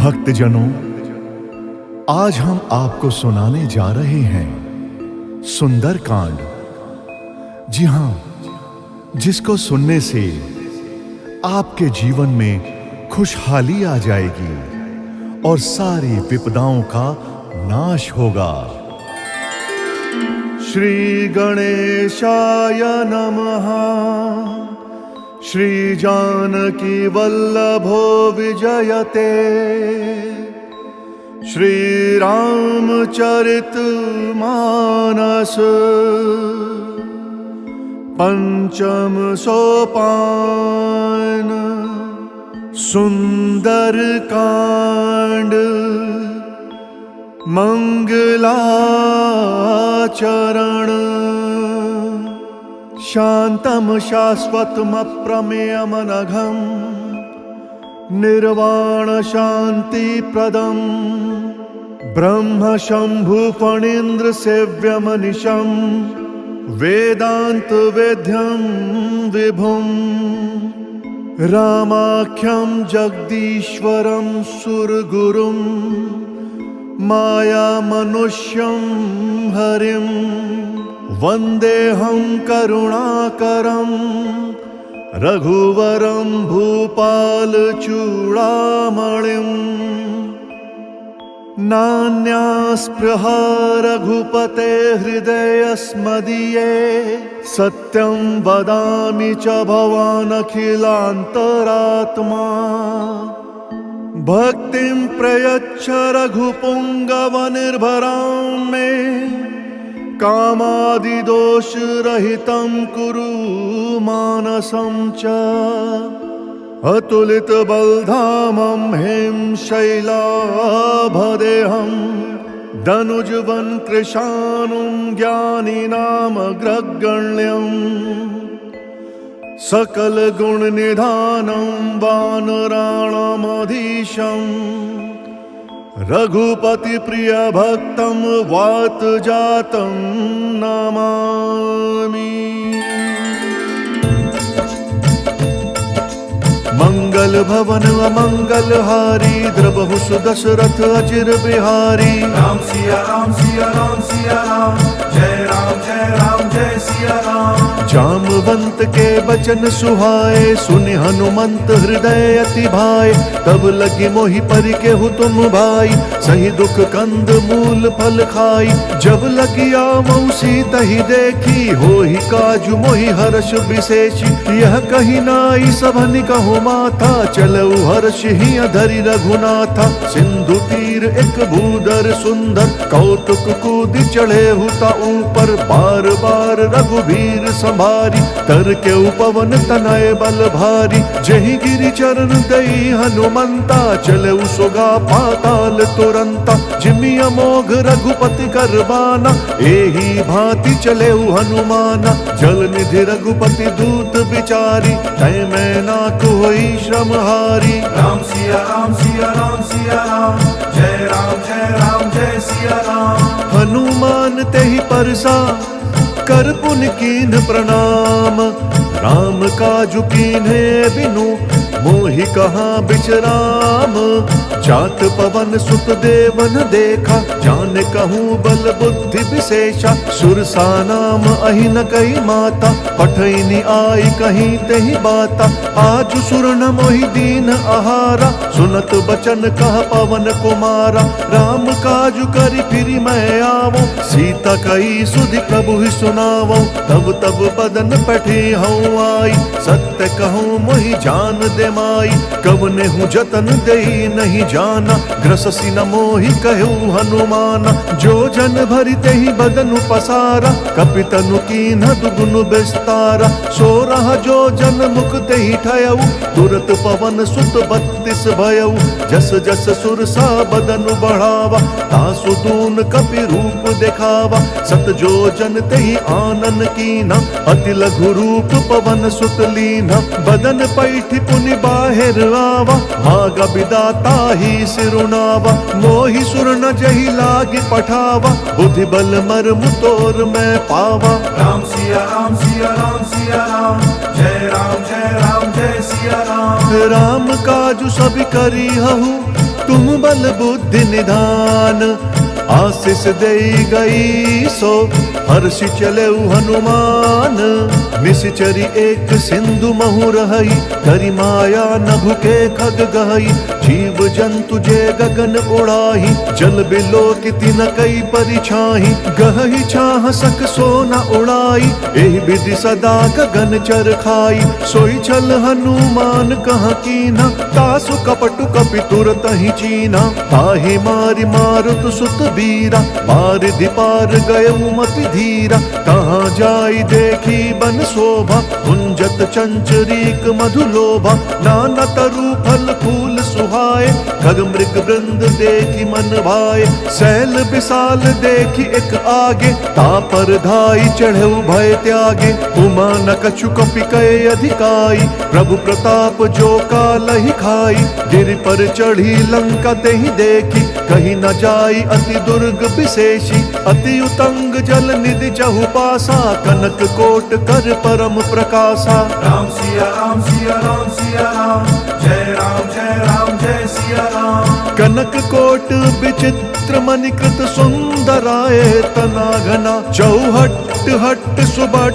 भक्तजनों, आज हम आपको सुनाने जा रहे हैं सुंदरकांड। जी हां, जिसको सुनने से आपके जीवन में खुशहाली आ जाएगी और सारी विपदाओं का नाश होगा। श्री गणेशाय नमः। श्री जानकी वल्लभो विजयते। श्री रामचरित मानस पंचम सोपान। सुंदर कांड मंगलाचरण। शांतम शाश्वतम अप्रमेयमनघम निर्वाण शांति प्रदम। ब्रह्म शंभु फणीन्द्र सेव्यमनिशम वेदांत वेद्यम विभुम। रामाख्यम जगदीश्वरम सुरगुरुम माया मनुष्यम हरिम। वंदेहं करुणाकरं रघुवरं भूपाल चूड़ामणिं। नान्या स्पृहा रघुपते हृदयस्मदीये। सत्यं वदामि च भवान् अखिलान्तरात्मा। भक्तिं प्रयच्छ रघुपुंगवनिर्भरां मे। कामादिदोष रहितं कुरु मानसं च। अतुलित बलधामं हिं शैलाभदेहं। दनुजवन कृशानुं ज्ञानिनामग्रगण्यं। सकल गुण निधानं वानराणामधीशम्। रघुपति प्रिय भक्तं वात जातं नमामि। मंगल भवन अमंगल हारी। द्रवहु सुदशरथ अजिर बिहारी। राम सिया राम सिया राम सिया राम। जय राम जय सिया राम। जामवंत के बचन सुहाए। सुनि हनुमंत हृदय अति भाए। तब लगी मोहि परि केहु तुम भाई। सही दुख कंद मूल फल खाई। जब लगी आवौ सीतहि देखी। होहि काजु मोहि हर्ष विशेषी। यह कही नाई सभनि कहु माथा। चलऊ हर्ष ही धरि रघुनाथा। सिंधु तीर एक भूधर सुंदर। कौतुक कूद चढ़े हुता ऊपर। बार बार रघुवीर संभारी। तर के उपवन तनय बल भारी। जहि गिरि चरण दई हनुमंता। चले सुगा पाताल तुरंता। जिमि अमोघ रघुपति करबाना। एही भांति चले हनुमाना। जल निधि रघुपति दूत बिचारी। तय मैं ना कोई श्रम हारी। राम सिया राम सिया राम सिया राम। जय सिया राम। हनुमान तेहि परसा कर पुनि कीन्ह प्रणाम। राम काजु कीन्हे बिनु मोहि कहाँ बिचराम। जात पवन सुत देवन देखा। जान कहूँ बल बुद्धि विशेषा। सुरसा नाम अहिन कई माता। पठैनी आई कहीं तेहि बाता। आज सुर न मोहि दीन आहारा। सुनत बचन कह पवन कुमारा। राम काजु करि फिरि मैं आवो। सीता कई सुधि प्रभु ही सुनावो। तब तब बदन पठी हूँ आई। सत्य कहूँ मोहि जान दे माई। कवने हूँ जतन देई नहीं जाना। ग्रससी न मोहि कहूँ हनुमाना। जो जन भरि तेहि बदनु पसारा। कपितनु कीन्ह दुगुनु विस्तारा। सो रहा जो जन मुख तेहि ठयऊ। तुरत पवन सुत 32 भयऊ। जस जस सुरसा बदनु बढ़ावा। तासु दून कपि रूप देखावा। सत जो जन तेहि आनन कीन्हा। अति लघु रूप पवन सुत लीन्हा। बदन पैठि पुनि बाहिर आवा। मागा विदाता ही सिरुनावा। मोहि सुर न जहि लागी पठावा। बुद्धि बल मर्म तोर मैं पावा। राम सिया राम सिया राम सिया राम। जय राम जय सिया राम। राम काजु सब करी हहु तुम बल बुद्धि निधान, आशीष दे गई सो हर्षि चले हनुमान। निश्चरी एक सिंधु महु रहई, करी माया नभु के खग गहई। जीव जंतु जे गगन उड़ाही, जल बिलो किति न कई परिछाही। गहई छाह सक सो न उड़ाई, एहि विधि सदा गगन चर खाई। सोई छल हनुमान कहाँ कीना, तासु कपटु कपि तुरत ही चीना। ताहि मारि मारुत सुत बीरा, मार दिपार गए मति धीरा। कहाँ जाई देखी बन शोभा, कुंजत चंचरीक मधुलोभा। नाना तरु फल फूल सुहाए, खग मृग वृंद देखी मन भाए। सैल विशाल देखी एक आगे, तापर धाई चढ़े भय त्यागे। उमा न कछु कपि कहे अधिकाई, प्रभु प्रताप जो कालहि खाई। गिरि पर चढ़ी लंका तेहि देखी, कहीं न जाई अति दुर्ग विशेषी। अति उतंग जल निधि चहुपासा, कनक कोट कर परम प्रकाशा। राम सिया राम सिया राम सिया राम, जय राम जय राम जय सिया राम। कनक कोट विचित्र मणिकृत सुंदराय तना घना। चौहट हट सुबट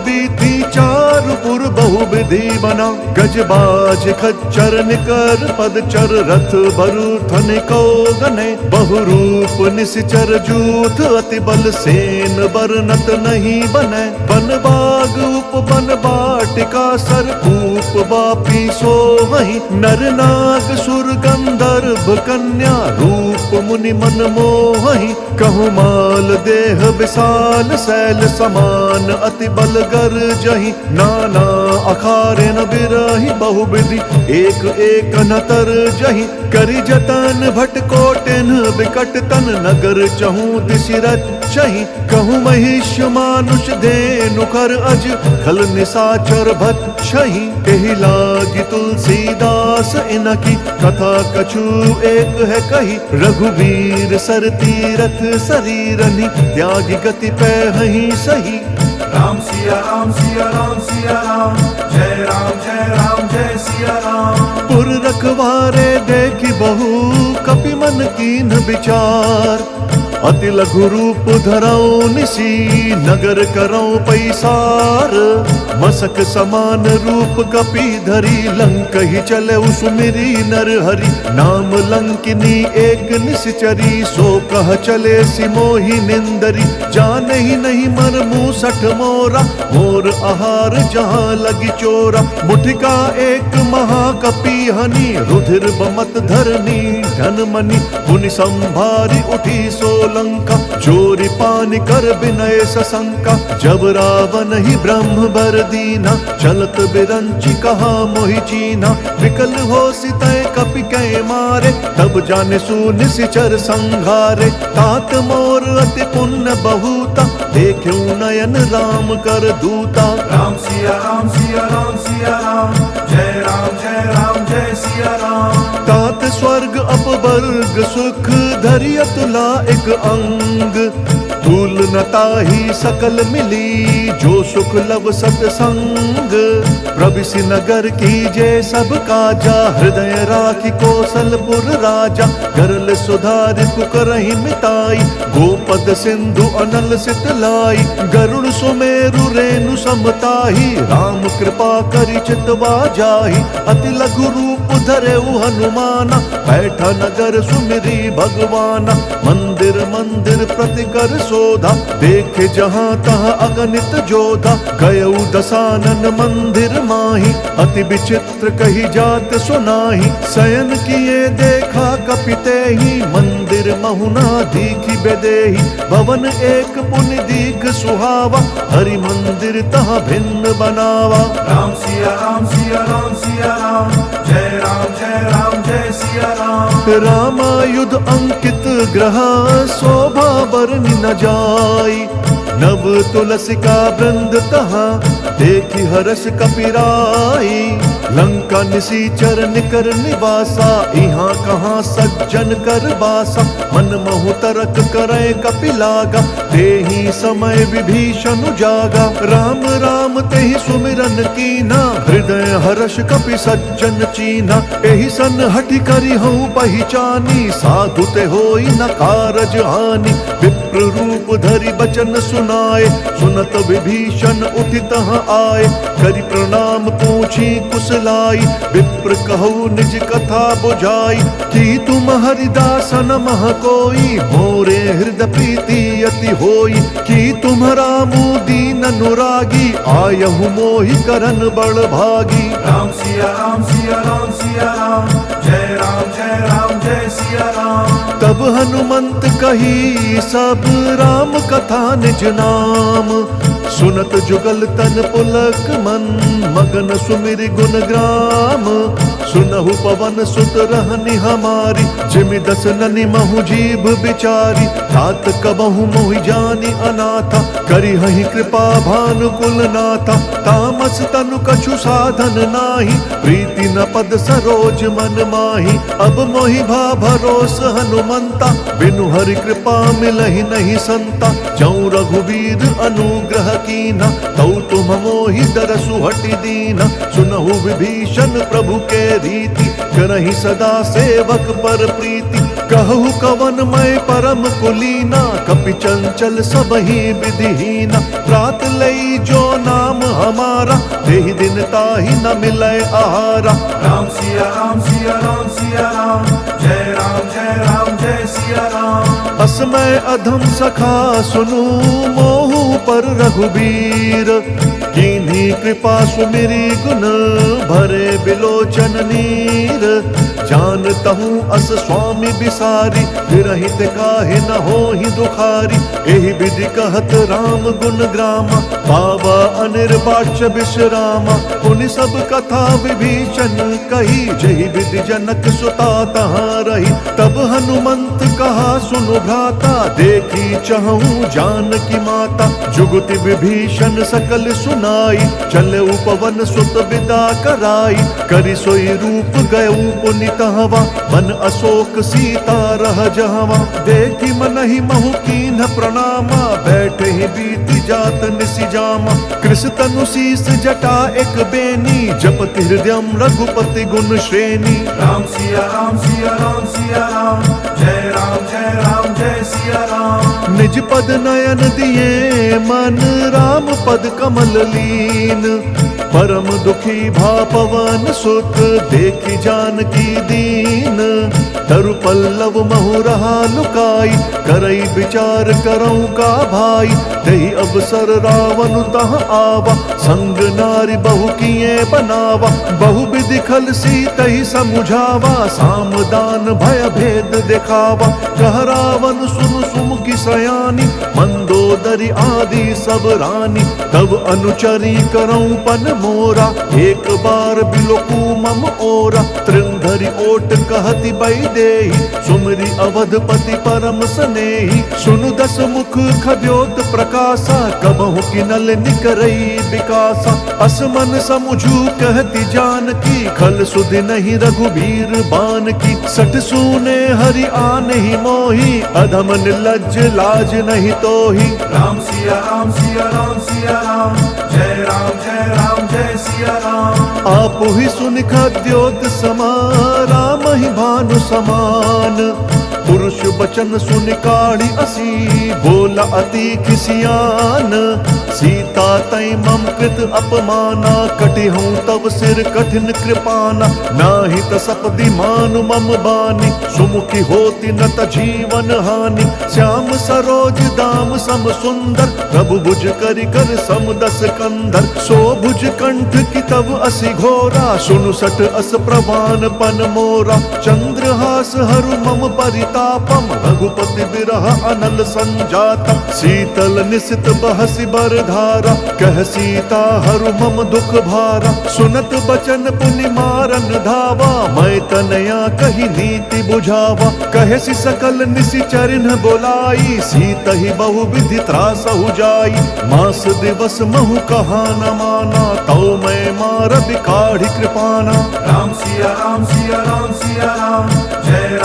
बीती, चारु पुर बहु विधि बना। गजबाज खच्चर निकर पदचर, रथ बरूथन को गने। बहुरूप निश्चर जूथ, अति बल सेन बरनत नहीं बने। बन बाग उप बन बाटिका, सरकूप बापी सोहहि। नर नाग सुर गंधर्व कन्या, रूप मुनि मन मोहहि। कहु माल देह विशाल, शैल समान अति बल गर जहि। नाना अखारे न बिरहि, बहुविधि एक एक न तर जहि। करि जतन भट कोटिन बिकट तन, नगर चहु दिशि रचहि। कहु महिष मानुष धेनु कर अज, खल निशाचर भक्षहि। एहि लागी तुलसीदास इनकी, कथा कछु एक है कही। रघुवीर सर तीरथ शरीरनि, त्यागी गति पैहि सही। राम सिया राम सिया राम सिया राम, जय राम जय सिया राम। पुर रखवारे देखी बहु, कपि मन कीन विचार। अति लघु रूप धरऊ निसी, नगर करऊ पैसार। मसक समान रूप कपि धरी, लंक ही चले सुमिरी नर हरि। नाम लंकिनी एक निश्चरी, सो कह चले सिमोहि निंदरी। जान ही नहीं मर मूसठ मोरा, मोर आहार जहाँ लगी चोरा। मुठिका एक महाकपि हनि, रुधिर बमत धरनी धन मनि। पुनि संभारी उठी सोलंका, चोरी पानी कर विनय सशंका। जब रावण ही ब्रह्म बर दीना, चलत बिरंची कहा मोहि चीना। विकल हो सितय कपि कै मारे, तब जाने सुनिश्चर संघारे। तात मोर अति पुण्य बहुता, देखियो नयन राम कर दूता। राम सिया राम सिया राम सिया राम, जय राम जय सिया राम। तात स्वर्ग अपवर्ग सुख, धरि अतुला एक अंग। तुल न ताहि सकल मिली, जो सुख लव सतसंग। प्रविशि नगर कीजे सब काजा, हृदय राखी कौशलपुर राजा। गरल सुधारि कुकरहि मिताई, गोपद सिंधु अनल सितलाई। गरुड़ सुमेरु रेणु समताही, राम कृपा करि चितवा जाहि। अति लघु रूप धरेउ हनुमाना, बैठा नगर सुमिरी भगवाना। मंदिर मंदिर प्रति कर सोधा, देखे जहाँ तहाँ अगणित जोधा। गयऊ दसानन मंदिर माही, अति विचित्र कही जात सुनाही। शयन किए देखा कपिते ही, मंदिर महुना दीखी बेदेही। भवन एक पुनि दीख सुहावा, हरि मंदिर तहाँ भिन्न बनावा। राम सिया राम सिया राम सिया राम, जय राम जय सिया राम। रामायुध अंकित ग्रह, शोभा बरनि न जाई। नव तुलसी का वृंद तहाँ, देखी हरस कपिराई। लंका निसीचर निकर निवासा, यहाँ कहाँ सज्जन कर बासा। मन महु तरक करे कपिलागा, तेहि समय विभीषण जागा। राम राम तेहि सुमिरन कीना, हृदय हर्ष कपि सज्जन चीना। एहि सन हठि करि हऊँ पहिचानी, साधु ते होई न कारज हानि। विप्र रूप धरि बचन सुनाए, सुनत विभीषण उठि तहाँ आए। करि प्रणाम पूछी कुशलाई, विप्र कहु निज कथा बुझाई। कि तुम हरिदासन मह कोई, मोरे हृदय प्रीति अति होई। कि तुम रामु दीन अनुरागी, आयहु मोहि करन बड़ भागी। राम सिया राम सिया राम सिया राम, जय राम जय राम जय सिया राम। तब हनुमंत कही सब राम कथा निज नाम। सुनत जुगल तन पुलक मन, मगन सुमिर गुण ग्राम। सुनहु पवन सुत रहनि हमारी, जिमि दस ननि महु जीभ बिचारी। तात कबहु मोहि जानि अनाथा, करिहहि कृपा भानुकुल नाथा। तामस तनु कछु साधन नाही, प्रीति न पद सरोज मन माही। अब मोहि भा भरोस हनुमंता, बिनु हरि कृपा मिलहि नहीं संता। जऊँ रघुबीर अनुग्रह कीना, तऊ तुम मोहि दरसु हटि दीना। सुनहु विभीषण प्रभु के रीति, करहि सदा सेवक पर प्रीति। कहु कवन मैं परम कुलीना, कपि चंचल सबहि विधिहीना। प्रात लई जो नाम हमारा, तेहि दिन ताहि न मिलै आहारा। राम सिया राम सिया राम सिया राम, जय राम जय सिया राम। असमय अधम सखा सुनु, मोहु पर रघुबीर। कीन्ही कृपा सुमिरी गुण, भरे बिलोचन नीर। जानतहु अस स्वामी बिसारी, विरहित काहे न होहि दुखारी। एहि विधि कहत राम गुण ग्रामा, पावा अनिर्वाच्य विश्रामा। पुनि सब कथा विभीषण कही, जहि विधि जनक सुता तहाँ रही। तब हनुमंत कहा सुनु भ्राता, देखी चहूँ जानकी माता। जुगति विभीषण सकल सुनाई, चले पवन सुत विदा कराई। करि सोई रूप गयऊ पुनि तहवा, मन अशोक सीता रह जहवा। देखी मनहि महु कीन्ह प्रणामा, बैठे ही बीती जात निसि जामा। कृष तनु शीस जटा एक बेनी, जपति हृदयम रघुपति गुण श्रेणी। राम सिया राम सिया राम सिया राम, जय राम जय सिया राम। निज पद नयन दिए मन, राम पद कमल लीन। परम दुखी भा पवन सुत, देखी जानकी दीन। तरु पल्लव महु रहा लुकाई, करई विचार करऊँ का भाई। दही अवसर रावण तहाँ आवा, संग नारी बहु किए बनावा। बहु विधि खल सीतहि समुझावा, साम दान भय भेद दिखावा। कह रावण सुनु सुमुखी सयानी, मंदोदरी आदि सब रानी। तब अनुचरी करऊँ पन मोरा, एक बार बिलोकू मम ओरा। तृंधरि ओट कहति बैदेही, सुमरि अवधपति परम स्नेही। सुनु दस मुख खद्योत प्रकाशा, कबहु किनल निकरई विकासा। असमन समुझू कहति जानकी, खल सुधि नहीं रघुबीर बान की। सठ सूने हरि आनहि मोहि, अधम निर्लज्ज लाज नहीं तोहि। राम सिया राम सिया राम सिया राम, जय राम जय सिया राम। आप ही सुनि खद्योत समा, राम ही भानु समान। पुरुष बचन सुनि काढ़ी असी, बोला अति खिसियान। सीता तई मम कृत अपमाना, कटि हूँ तब सिर कठिन कृपाना। नाही त सपदि मानु मम बानी, सुमुखी होती न त जीवन हानि। श्याम सरोज दाम सम सुंदर, प्रभु भुज करि कर सम दस कंधर। सो भुज कंठ की तब असि घोरा, सुनु सठ अस प्रवान पन मोरा। चंद्रहास हरु मम परिता तापम रघुपति बिरह अनल संजातम शीतल निशित बहसि बर धारा कह सीता हरु मम दुख भारा सुनत बचन पुनि मारन धावा मैं तनया कही नीति बुझावा कहसी सकल निशिचरिन बोलाई सीत ही बहु विधि त्रासहु जाई मास दिवस महु कहा न माना तौ मैं मार बिकाढ़ी कृपाना। राम सिया राम सिया राम सिया राम जय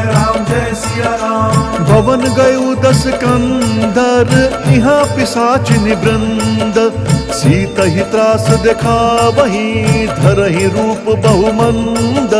राम जय सिया राम। भवन गयु 10 कंदर यहाँ पिशाचिनि वृंद सीत ही त्रास देखा वही धरहि रूप बहुमंद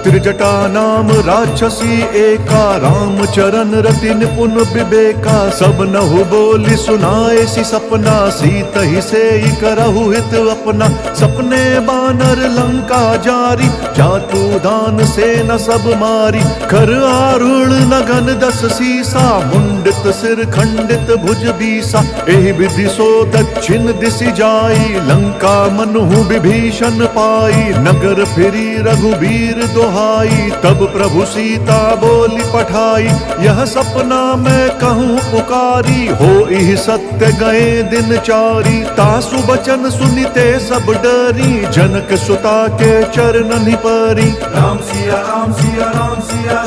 त्रिजटा नाम राक्षसी एका राम चरण रति निपुण विवेका सब नहु बोली सुनाए सी सपना सीत ही से करहु हित अपना सपने बानर लंका जारी जातु दान से न सब मारी कर आरुण नगन 10 सीसा मुंडित सिर खंडित भुज बीसा एहि विधि सो दक्षिण दिशि जाई लंका मनहु विभीषण पाई नगर फिरी रघुबीर दोहाई तब प्रभु सीता बोली पठाई यह सपना मैं कहूँ पुकारी हो इह सत्य गए दिन चारी तासु बचन सुनिते सब डरी जनक सुता के चरणनि परी। राम सिया राम सिया राम सिया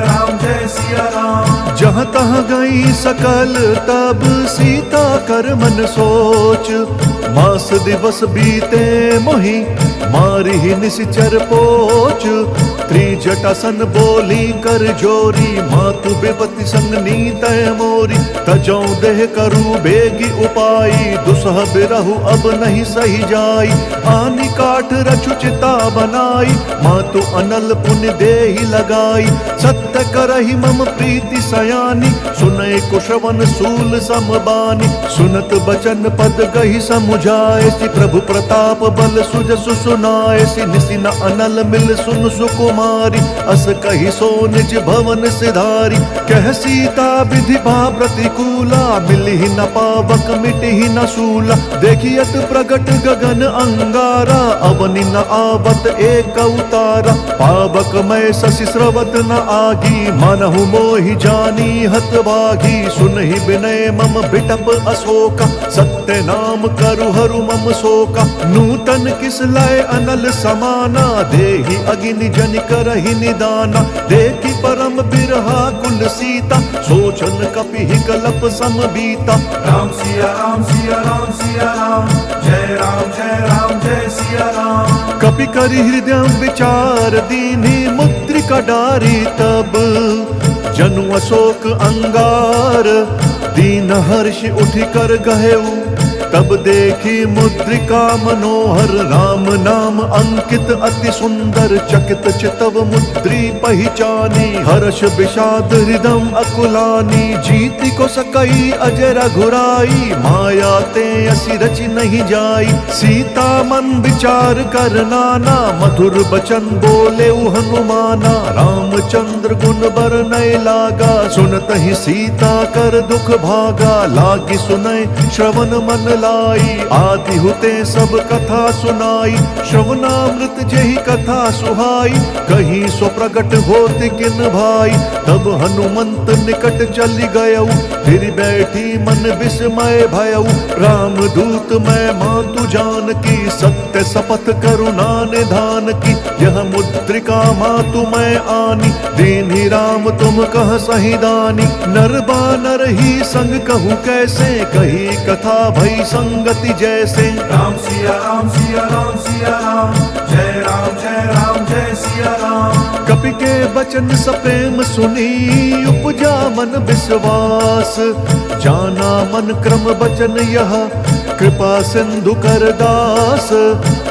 राम जय सिया राम। जहाँ तहाँ गई सकल तब सीता कर मन सोच मास दिवस बीते मोहि मारी ही निशिचर पोच त्रिजटासन बोली कर जोरी मातु बेपति संग नीतय मोरी तजौ देह करु बेगी उपाई दुसह बिरहु अब नहीं सही जाई आनी काठ रचु चिता बनाई मातु अनल पुण्य देहि लगाई सत्य करहि मम प्रीति सयानी सुनय कुशवन सूल समबानी सुनत बचन पद गहि समुझाए सि प्रभु प्रताप बल सुजसु सुनाए सि निसि न अनल मिल सुन सुकुमारी अस कहि सो निज भवन सिधारी कह सीता विधि भा प्रतिकूला मिलि न पावक मिटि न शूला देखियत प्रगट गगन अंगारा अवनि न आवत एक उतारा पावक मैं शशि स्रवत न आगी मनहु मोहि जानी हत भागी सुनहि विनय मम बिटप अशोका सत्य नाम करु हरु मम शोका नूतन किस लय अनल समाना देहि अगिनि जनि करहि निदाना देखि परम बिरहा कुल सीता सोचन कपि कलप सम बीता। राम सिया राम सिया राम सिया राम जय सिया राम। कपि करि हृदय विचार दीन्हि मुद्रिका डारी तब जनु अशोक अंगार दीन हर्ष उठि कर गहेऊ तब देखी मुद्रिका मनोहर राम नाम अंकित अति सुंदर चकित चितव मुद्री पहचानी हर्ष विषाद हृदम अकुलानी जीति को सकई अजय रघुराई माया ते असि रचि नहीं जाई सीता मन विचार कर नाना मधुर बचन बोले हनुमाना रामचंद्र गुण बरनय लागा सुनत ही सीता कर दुख भागा लागी सुनय श्रवण मन लाई आदि हुते सब कथा सुनाई श्रवणामृत जही कथा सुहाई कहीं सो प्रगट होत किन भाई तब हनुमंत निकट चली गयऊ फिर बैठी मन विस्मय भयऊ राम दूत मैं मातु जान की सत्य शपथ करुणा निधान की यह मुद्रिका मातु मैं आनी दीन्हि राम तुम कह सही दानी नर बानर ही संग कहूँ कैसे कही कथा भई संगति जैसे। राम सिया राम सिया राम सिया राम जय सिया राम। कपि के बचन सप्रेम सुनी उपजा मन विश्वास जाना मन क्रम बचन यह कृपा सिंधु कर दास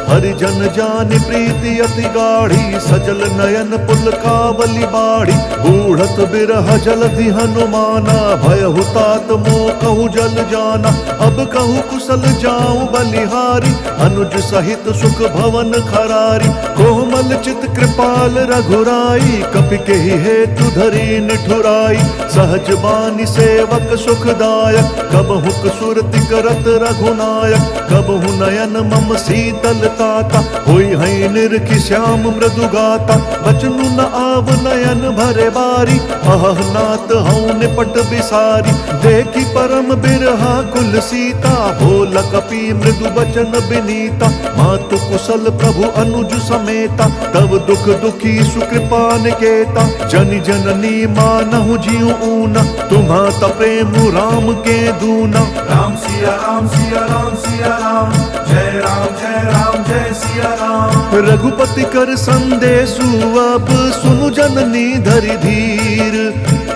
हरिजन जानि प्रीति अति गाढ़ी सजल नयन पुल कावली बाढ़ी बूढ़त बिरह जलधि हनुमाना भयहु तात मोह कहु जल जाना अब कहु कुशल जाऊं बलिहारी अनुज सहित सुख भवन खरारी कोमल चित कृपाल रघुराई कपि के हेतु धरी निठुराई सहज बानी सेवक सुखदायक कब हुक सुरति करत रघु नायक। कबहु नयन मम शीतल ताता, होई है निरखि श्याम मृदु गाता। बचनु न आव नयन भरे बारी, अह नाथ हऊँ निपट बिसारी। देखी परम बिरहा कुल सीता, बोल कपि मृदु बचन बिनीता। मातु कुशल प्रभु अनुज समेता, तब दुख दुखी सुकृपा निकेता। जन जननी मानहु जीव ऊना, तुम्हाता प्रेम राम के दूना। राम सिया राम सिया राम सिया राम, जय राम जय राम जय सिया राम। रघुपति कर संदेशु अब सुनु जननी धरि धीर।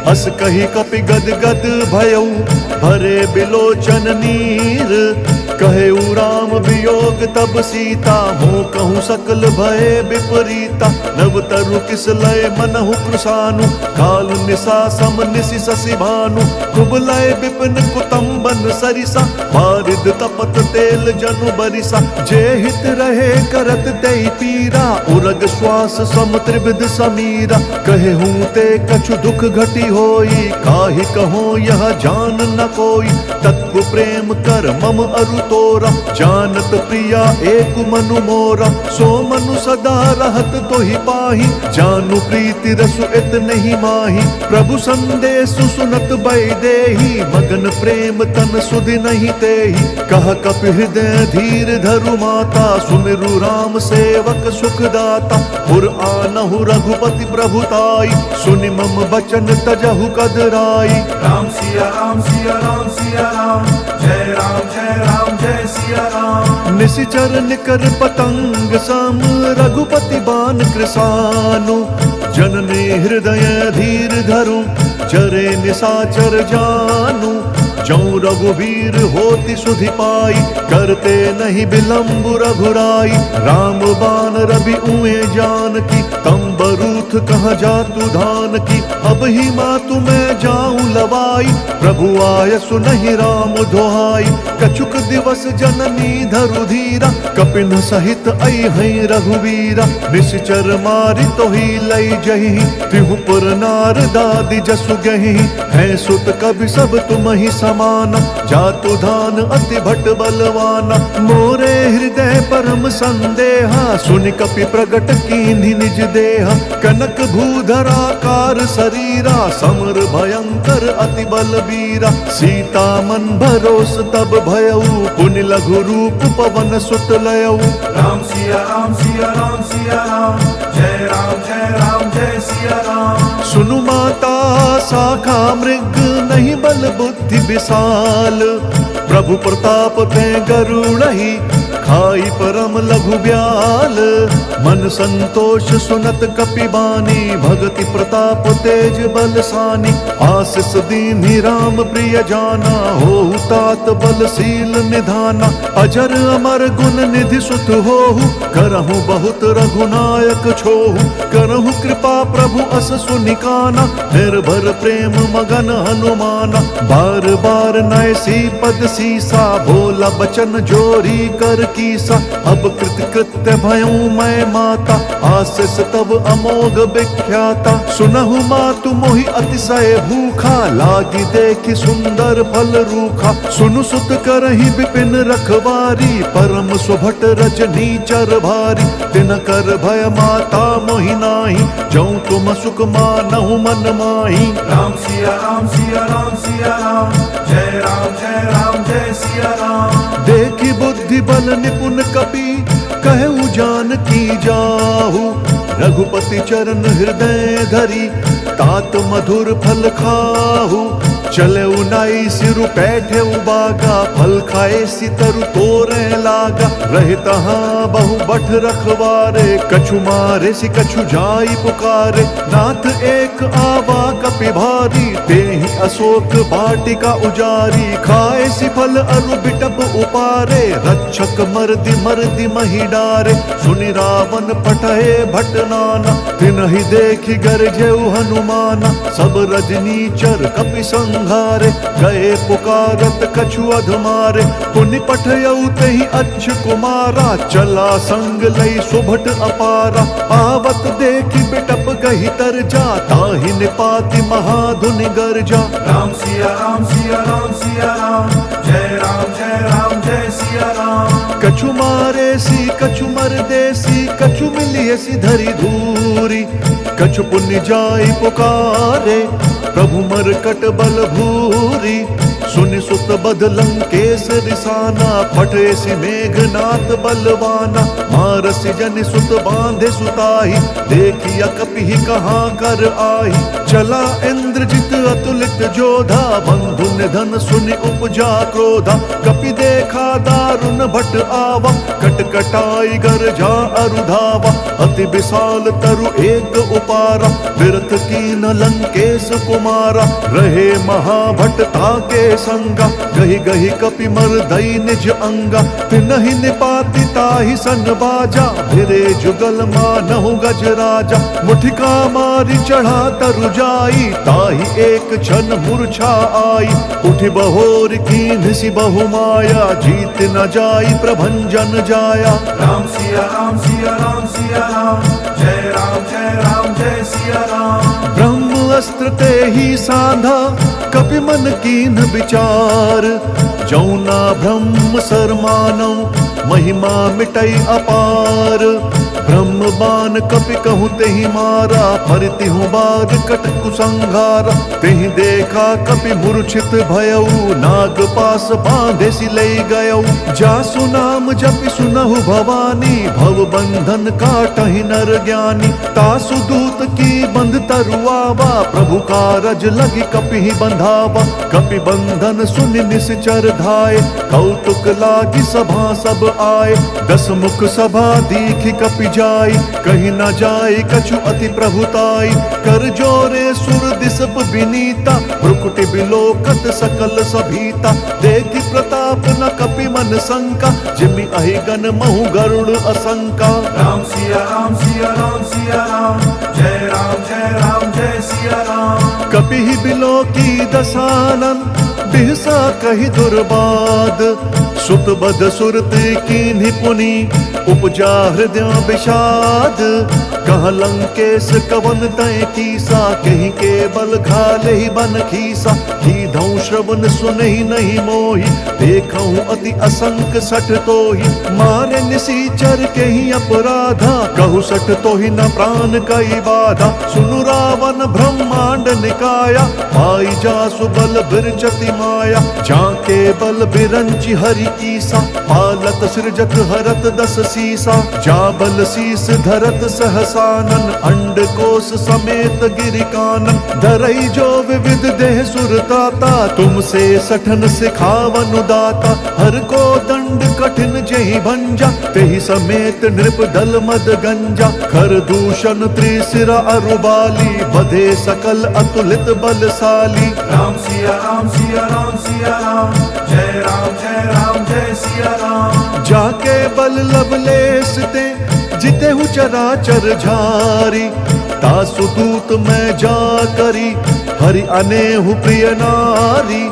अस कही कपि गद गद भयउ, भरे बिलोचन नीर। कहेउ राम वियोग तब सीता, हो कहूँ सकल भय विपरीता। नव तरु किस लय मनहु कृशानु, काल निशा सम निशि शशि भानु। कुबलय विपिन कुतुम्बन सरिसा, बारिद तपत तेल जनु बरिसा। जे हित रहे करत तेहि पीरा, उरग श्वास सम त्रिविध समीरा। कहे हूँ ते कछु दुख घटी होई, काहि कहो यह जान न कोई। तत्व प्रेम कर मम अरु तोरा, जानत प्रिया एक मनु मोरा। सो मनु सदा रहत तोहि पाहि, जानु प्रीति रसु इत नहीं माही। प्रभु संदेशु सुनत बैदेही, मगन प्रेम तन सुधि नहीं तेहि। कह कपि हृदय धीर धरु माता, सुमिरु राम सेवक सुखदाता। पुर आनहु रघुपति प्रभुताई, सुनि मम बचन तजहु कदराई। राम सिया राम सिया राम सिया राम, जय राम जय सिया राम। निशिचर निकर पतंग सम, रघुपति बान कृसानु। जननी हृदय धीर धरु, चरे निशाचर जानु। जौ रघुवीर होति सुधि पाई, करते नहीं विलंब रघुराई। राम बान रवि उए जान की, तम बरूथ कहाँ जातु धान की। अब ही मातु मैं जाऊं लवाई, प्रभु आय सुनहि राम दोहाई। कछुक दिवस जननी धरु धीरा, कपिन सहित आई है रघुवीरा। निश्चर मारि तोहि लई जहि, तिहु पुर नार दादि जसु गहि। है सुत कवि सब तुम ही समाना, जातु धान अति भट बलवाना। मोरे हृदय परम संदेहा, सुनि कपि प्रगट कीन्हि निज देहा। कनक भूधराकार शरीरा, समर भयंकर अति बलबीरा। सीता मन भरोस तब भयउ, पुनि लघु रूप पवन सुत लयउ। राम सिया राम सिया राम सिया राम, जय राम जय सिया राम। सुनु माता शाखा मृग, नहीं बल बुद्धि विशाल। प्रभु प्रताप ते गरुड़हि, खाई परम लघु ब्याल। मन संतोष सुनत कपि बानी, भगति प्रताप तेज बलसानी। आशीष दीन्हि राम प्रिय जाना, होहु तात बलशील निधाना। अजर अमर गुण निधि सुत होहु, करहु बहुत रघुनायक छोहु। करहु कृपा प्रभु अस सुनिकाना, निर्भर प्रेम मगन हनुमाना। बार बार नयसी पद सीसा, बोला बचन जोरी कर कीसा। अब कृत्य भयऊ मैं माता, आशीष तब अमोघ विख्याता। सुनहु मातु मोहि अतिशय भूखा, लागी देखि सुंदर फल रूखा। सुनु सुत करहि विपिन रखवारी, परम सुभट रजनी चर भारी। तिन कर भय माता मोहि नाही, जौं तुम सुख मानहु मन माही। राम सिया राम सिया राम सिया राम, जय राम जय सिया राम। देखी बुद्धि बल निपुण कपि, कहु जान की जाहु। रघुपति चरण हृदय धरी, तात मधुर फल खाहु। चले उनाई सिरु पैठे उबागा, फल खाए सितरु तोरे लागा। रहे तहाँ बहु बठ रखवारे, कछु मारे सि कछु जाई पुकारे। नाथ एक आवा कपि भारी, तेहि अशोक वाटिका उजारी। खाए सि फल अरु बिटप उपारे, रक्षक मर्दि मर्दि महि डारे। सुनि रावण पठहे भट नाना, तिनहि देखि गरजेउ हनुमाना। सब रजनीचर कपि संग संहारे, गए पुकारत कछु अधमारे। पुनि पठयऊ तेहि अच्छ कुमारा, चला संग लई सुभट अपारा। आवत देखि बिटप गही तर जा, ताहि निपाति महाधुनि गर्जा। राम सिया राम सिया राम सिया राम, जय राम जय सिया राम। कछु मारे सी कछु मर देसी, कछु मिलिए सी धरी धूरी। कछु पुण्य जाई पुकारे, प्रभु मरकट बल भूरी। सुनि सुत बद लंकेश रिसाना, फटे सी मेघनाथ बलवाना। मारसि जनि सुत बांधे सुताही, देखिया कपिहि कहाँ कर आही। चला इंद्रजित अतुलित जोधा, बंधु निधन सुनि उपजा क्रोधा। कपि देखा दारुण भट आवा, कटकटाई गर्जा अरुधावा। अति विशाल तरु एक उपारा, विरथ कीन लंकेश कुमारा। रहे महाभट ताके संगा, गही गही कपि मर्दई निज अंगा। तिनहि निपाति ताहि सन बाजा, भिरे जुगल मानहु गज राजा। मुठिका मारी चढ़ा तरु जाई, ताहि एक क्षण मूर्छा आई। उठि बहोर कीन्ह सि बहु माया, जीत न जाई प्रभंजन जाया। राम सिया राम सिया राम सिया राम, जय राम जय सिया राम। ब्रह्म अस्त्र ते ही साधा, कपि मन कीन्ह विचार। जौना ब्रह्म सर मानौ, महिमा मिटई अपार। ब्रह्म बाण कपि कहूँ तेहि मारा, परितिहु बार कट कुसंहारा। तेहि देखा कपि मूर्छित भयऊ, नाग पास बांधे सि लई गयऊ। जासु नाम जपि सुनहु भवानी, भव बंधन काटहि नर ज्ञानी। तासु दूत की बंध तरुआवा, प्रभु कारज लगी कपिहि बंधावा। कपि बंधन सुनि निश्चर धाये, कौतुक लागी सभा सब आए। दस मुख सभा दीखि कपि जाई, कहीं न जाए कछु अति प्रभुताई। कर जोरे सुर दिसप विनीता, भ्रुकुटि बिलोकत सकल सभीता। देखि प्रताप न कपि मन शंका, जिमि अहिगन महु गरुड़ असंका। राम सिया राम सिया राम सिया राम, जय राम जय सिया राम। कपिहि बिलोकी दसानन, बिहसा कहि दुर्बाद। सुत बद सुरत कीन्हि पुनि, उपजा हृदय विषाद। कह लंकेश कवन तय कीसा, कहीं के बल घाले ही बन खीसा। कीधौ श्रवण सुनहि नहीं मोहि, देखऊं अति असंक सठ तोहि। मारे निसीचर के ही अपराधा, कहु सठ तोहि न प्राण कई बाधा। सुनु रावण ब्रह्मांड निकाया, पाई जासु बल बिरचति माया। जाके बल बिरंचि हरि ईसा, पालत सृजत हरत दस सीसा। जाबल शीस धरत सहसानन, अंड कोश समेत गिरि कानन। धरई जो विविध देह सुरताता, तुमसे सठन सिखावन दाता। हर को दंड कठिन जेहि भंजा, तेहि समेत नृप दल मद गंजा। खर दूषण त्रिशिरा अरुबाली, बधे सकल अतुलित बलशाली। राम सिया राम सिया राम सिया राम, जय राम जय सिया राम। जाके बल लवलेस ते, जितेहु चराचर झारी। तासु दूत मैं जा करी, हरि अनेहु प्रिय नारी।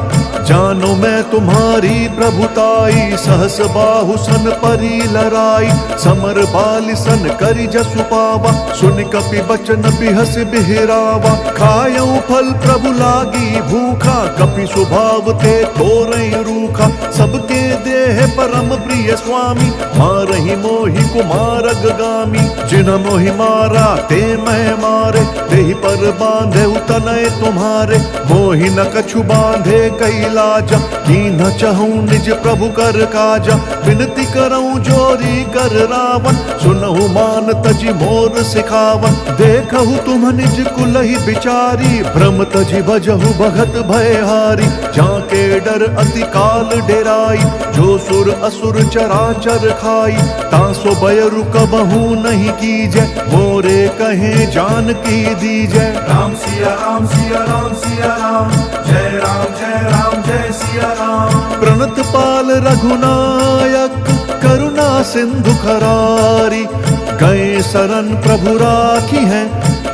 जानो मैं तुम्हारी प्रभुताई, सहस बाहु सन परी लराई। समर बालि सन करि जसु पावा, सुनि कपि बचन बिहस बिहरावा। खायऊ फल प्रभु लागी भूखा, कपि स्वभाव ते तोरई रूखा। सबके देह परम प्रिय स्वामी, मारहि मोहि कुमारग गामी। जिन मोहि मारा ते मैं मारे, तेहि पर बांधे तनय तुम्हारे। मोहि न कछु बांधे कैलाजा, कीन्ह चहूँ निज प्रभु कर काजा। विनती करऊँ जोरी कर रावण, सुनहु मान तजि मोर सिखावन। देखहु तुम निज कुलहि बिचारी, भ्रम तजि भजहु भगत भयहारी। जाके डर अति काल डेराई, जो सुर असुर चराचर खाई। तासो बयरु कबहू नहीं कीजै, मोरे कहे जान की दीजै। राम सिया राम सिया राम सिया राम, जय राम जय सिया राम। प्रणत पाल रघुनायक, करुणा सिंधु खरारी। गए शरण प्रभु राखी है,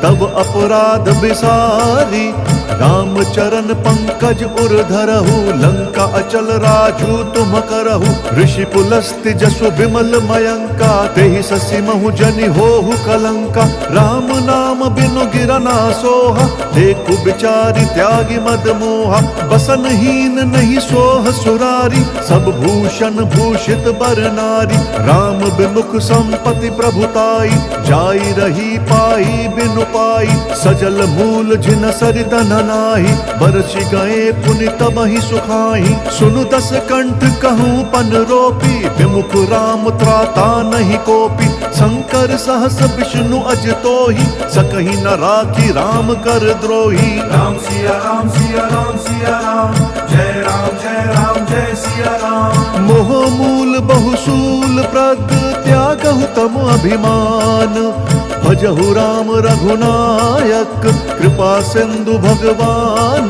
तब अपराध बिसारी। राम चरण पंकज उर धरहु, लंका अचल राजू तुम करहु। ऋषि पुलस्त्य जसु विमल मयंका, तेहि ससि महु जनि होहु कलंका। राम नाम बिनु गिरना सोहा, देखु बिचारी त्यागी मद मोहा। बसनहीन नहीं सोह सुरारी, सब भूषण भूषित बर नारी। राम विमुख संपत्ति प्रभुताई, जाई रही पाई बिनु पाई। सजल मूल जिन सरित नाही, बरसि गए पुनि तबहि सुखाई। सुनु दस कंठ कहूँ पन रोपी, विमुख राम त्राता नहीं कोपी। शंकर सहस विष्णु अज तोहि, सकहि न राखी राम कर द्रोही। राम सिया राम सिया राम सिया राम, जय राम जय राम जय सिया राम। मोह मूल बहुसूल प्रद, त्यागहु तम अभिमान। भजहु राम रघुनायक, कृपा सिंधु भगवान।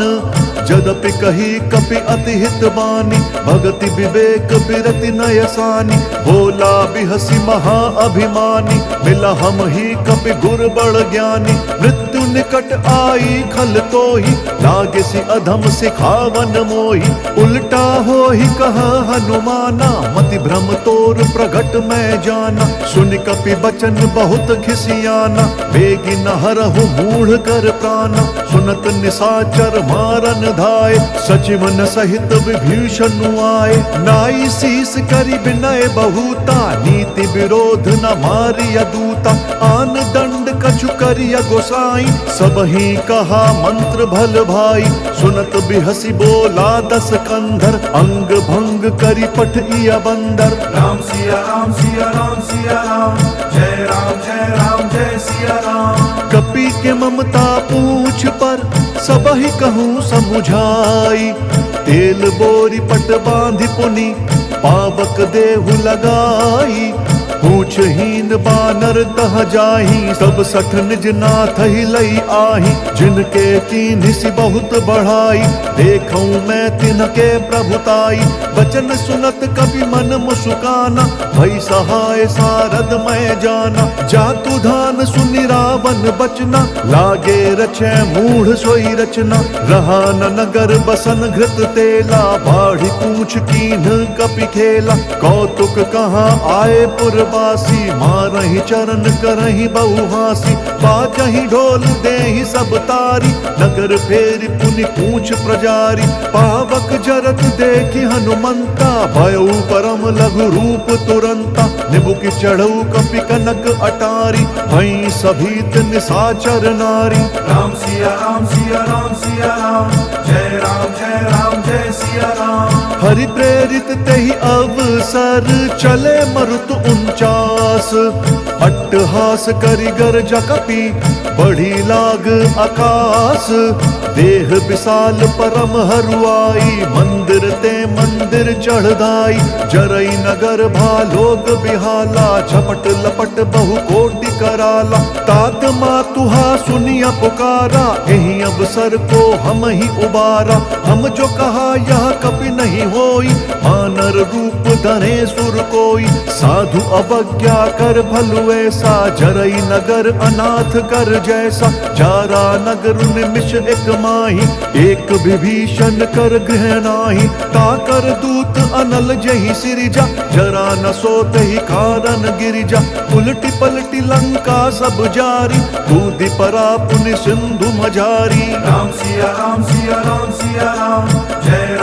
जदपि कही कपि अति हित बानी, भगति विवेक बिरति नयसानी। बोला बिहसी महा अभिमानी, मिला हम ही कपि गुर बड़ ज्ञानी। मृत्यु निकट आई खल तोहि, लागे सि अधम सिखावन मोहि। उल्टा होहि कहा हनुमाना, मति भ्रम तोर प्रगट मैं जाना। सुनि कपि बचन बहुत खिसियाना, बेगी न हरहु मूढ़ कर प्राणा। सुनत निसाचर मारन धाय, सचिवन सहित विभीषण आए। नाई शीस करि विनय बहुता, नीति विरोध न मारिय दूता। आन दंड कछु करिय गोसाई, सबहि कहा मंत्र भल भाई। सुनत बिहसी बोला दस कंधर, अंग भंग करि पठिय बंदर। राम सिया राम सिया राम सिया राम, जय राम जय सिया राम। कपि के ममता पूछ पर, सबहि कहूँ समुझाई। तेल बोरी पट बांधि पुनि, पावक देहु लगाई। पूछहीन बानर तह जाही, सब सठ निज नाथ ही लई आही। जिनके कीन्हि बहुत बढ़ाई, देखूं मैं तिनके प्रभुताई। बचन सुनत कवि मन मुस्काना, भई सहाय सारद मैं जाना। जातु धान सुनि रावण बचना, लागे रचै मूढ़ सोई रचना। रहा न नगर बसन घृत तेला, बाढ़ी पूछ कीन्ह कपि खेला। कौतुक कहाँ आए पुरवासी, मारहि चरण करहि बहुहासी। बाजहि ढोल देहि सब तारी, नगर फेरि पुनि पूछ प्रजारी। पावक जरत देखि हनुमंता, भयउ परम लघु रूप तुरंता। निबुकि चढ़ऊ कपि कनक अटारी, भई सभीत निसाचर नारी। राम सिया राम सिया राम सिया राम, जय राम जय सिया राम। हरि प्रेरित तेहि अवसर, चले मरुत 49। अट्टहास करि गर्ज कपि, बढ़ी लाग आकाश। देह विशाल परम हरुआई, मंदिर ते मंदिर चढ़दाई। जरई नगर भालोक बिहाला, झपट लपट बहु कोटि कराला। तात मातुहा सुनिया पुकारा, एहि अवसर को हम ही उबारा। हम जो कहा यह कपि नहीं होई, मानर रूप धरे सुर कोई। साधु अवज्ञा कर फल ऐसा, जरई नगर अनाथ कर जैसा। जारा नगर निमिष एक माही, एक विभीषण कर गृह नाही। ताकर दूत अनल जहि सिरिजा, जरा न सोत ही कारण गिरिजा। उलटी पलटी लंका सब जारी, दूधि परा पुनि सिंधु मझारी। राम सिया राम सिया राम सिया राम, जय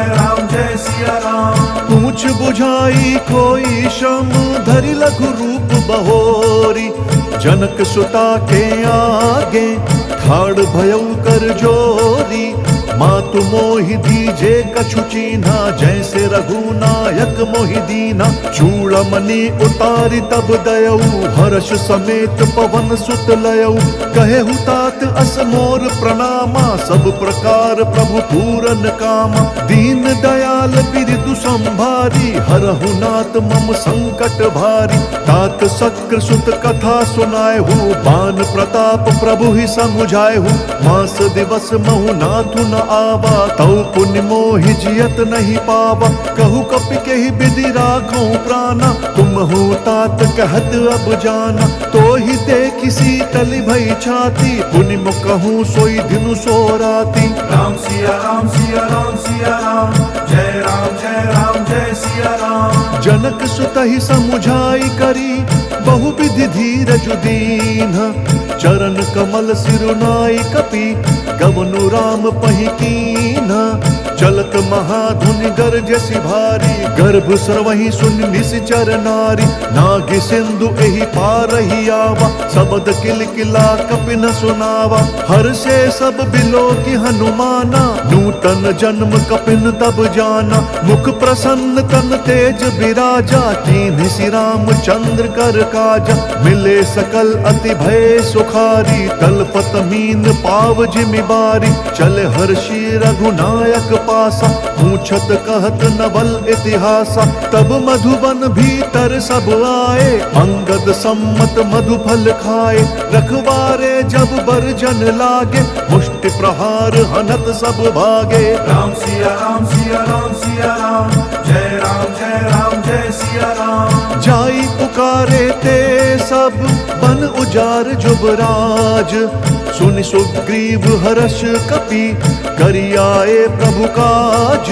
राम जय सिया राम। पूछ बुझाई कोई श्रम, धरि लघु रूप बहोरी। जनक सुता के आगे, ठाड़ भयउ कर जोरी। मातु मोहि दीजे कछु चीन्हा, जैसे रघुनायक मोहि दीना। चूड़मणि उतारि तब दयऊ, हर्ष समेत पवन सुत लयऊ। कहेहु तात अस मोर प्रणामा, सब प्रकार प्रभु पूरन कामा। दीन दयाल बिरदु संभारी, हरहु नाथ मम संकट भारी। तात शक्र सुत कथा सुनाएहु, बान प्रताप प्रभु ही समुझाएहु। मास दिवस महु नाथु न आवा, तऊ पुण्य मोहि जियत नहीं पावा। कहु कपि केहि विधि राखो प्राणा, तुम हो तात कहत अब जाना। तो ही देखि शीतल भई छाती, पुण्य मु कहूँ सोई दिनु सो राती। राम सिया राम सिया राम सिया राम, जय राम जय सिया राम। जनक सुतहि समुझाई करी, बहु विधि धीरज दीन। चरण कमल सिरुनाई कपि, गवनु राम पहि कीन्हा। चलत महाधुनि गरजसि भारी, गर्भ स्रवहि सुन निश्चर नारी। नागि सिंधु एहि पारहि आवा, सबद किलकिला कपि न सुनावा। हर से सब बिलो की हनुमाना, नूतन जन्म कपिन तब जाना। मुख प्रसन्न तन तेज बिराजा, कीन्हि श्री राम चंद्र कर काजा। मिले सकल अति भय सुखारी, तलपत मीन पाव जिमि बारी। चले हर्षि रघुनायक पासा, पूछत कहत नवल इतिहासा। तब मधुबन भीतर सब आए, अंगद सम्मत मधु फल खाए। रखवारे जब बरजन लागे, मुष्टि प्रहार हनत सब भागे। राम सिया राम सिया राम सिया राम, जय राम जय सिया राम। जाई पुकारे ते सब, बन उजार जुबराज। सुनि सुग्रीव हर्ष कपि, करियाए प्रभु काज।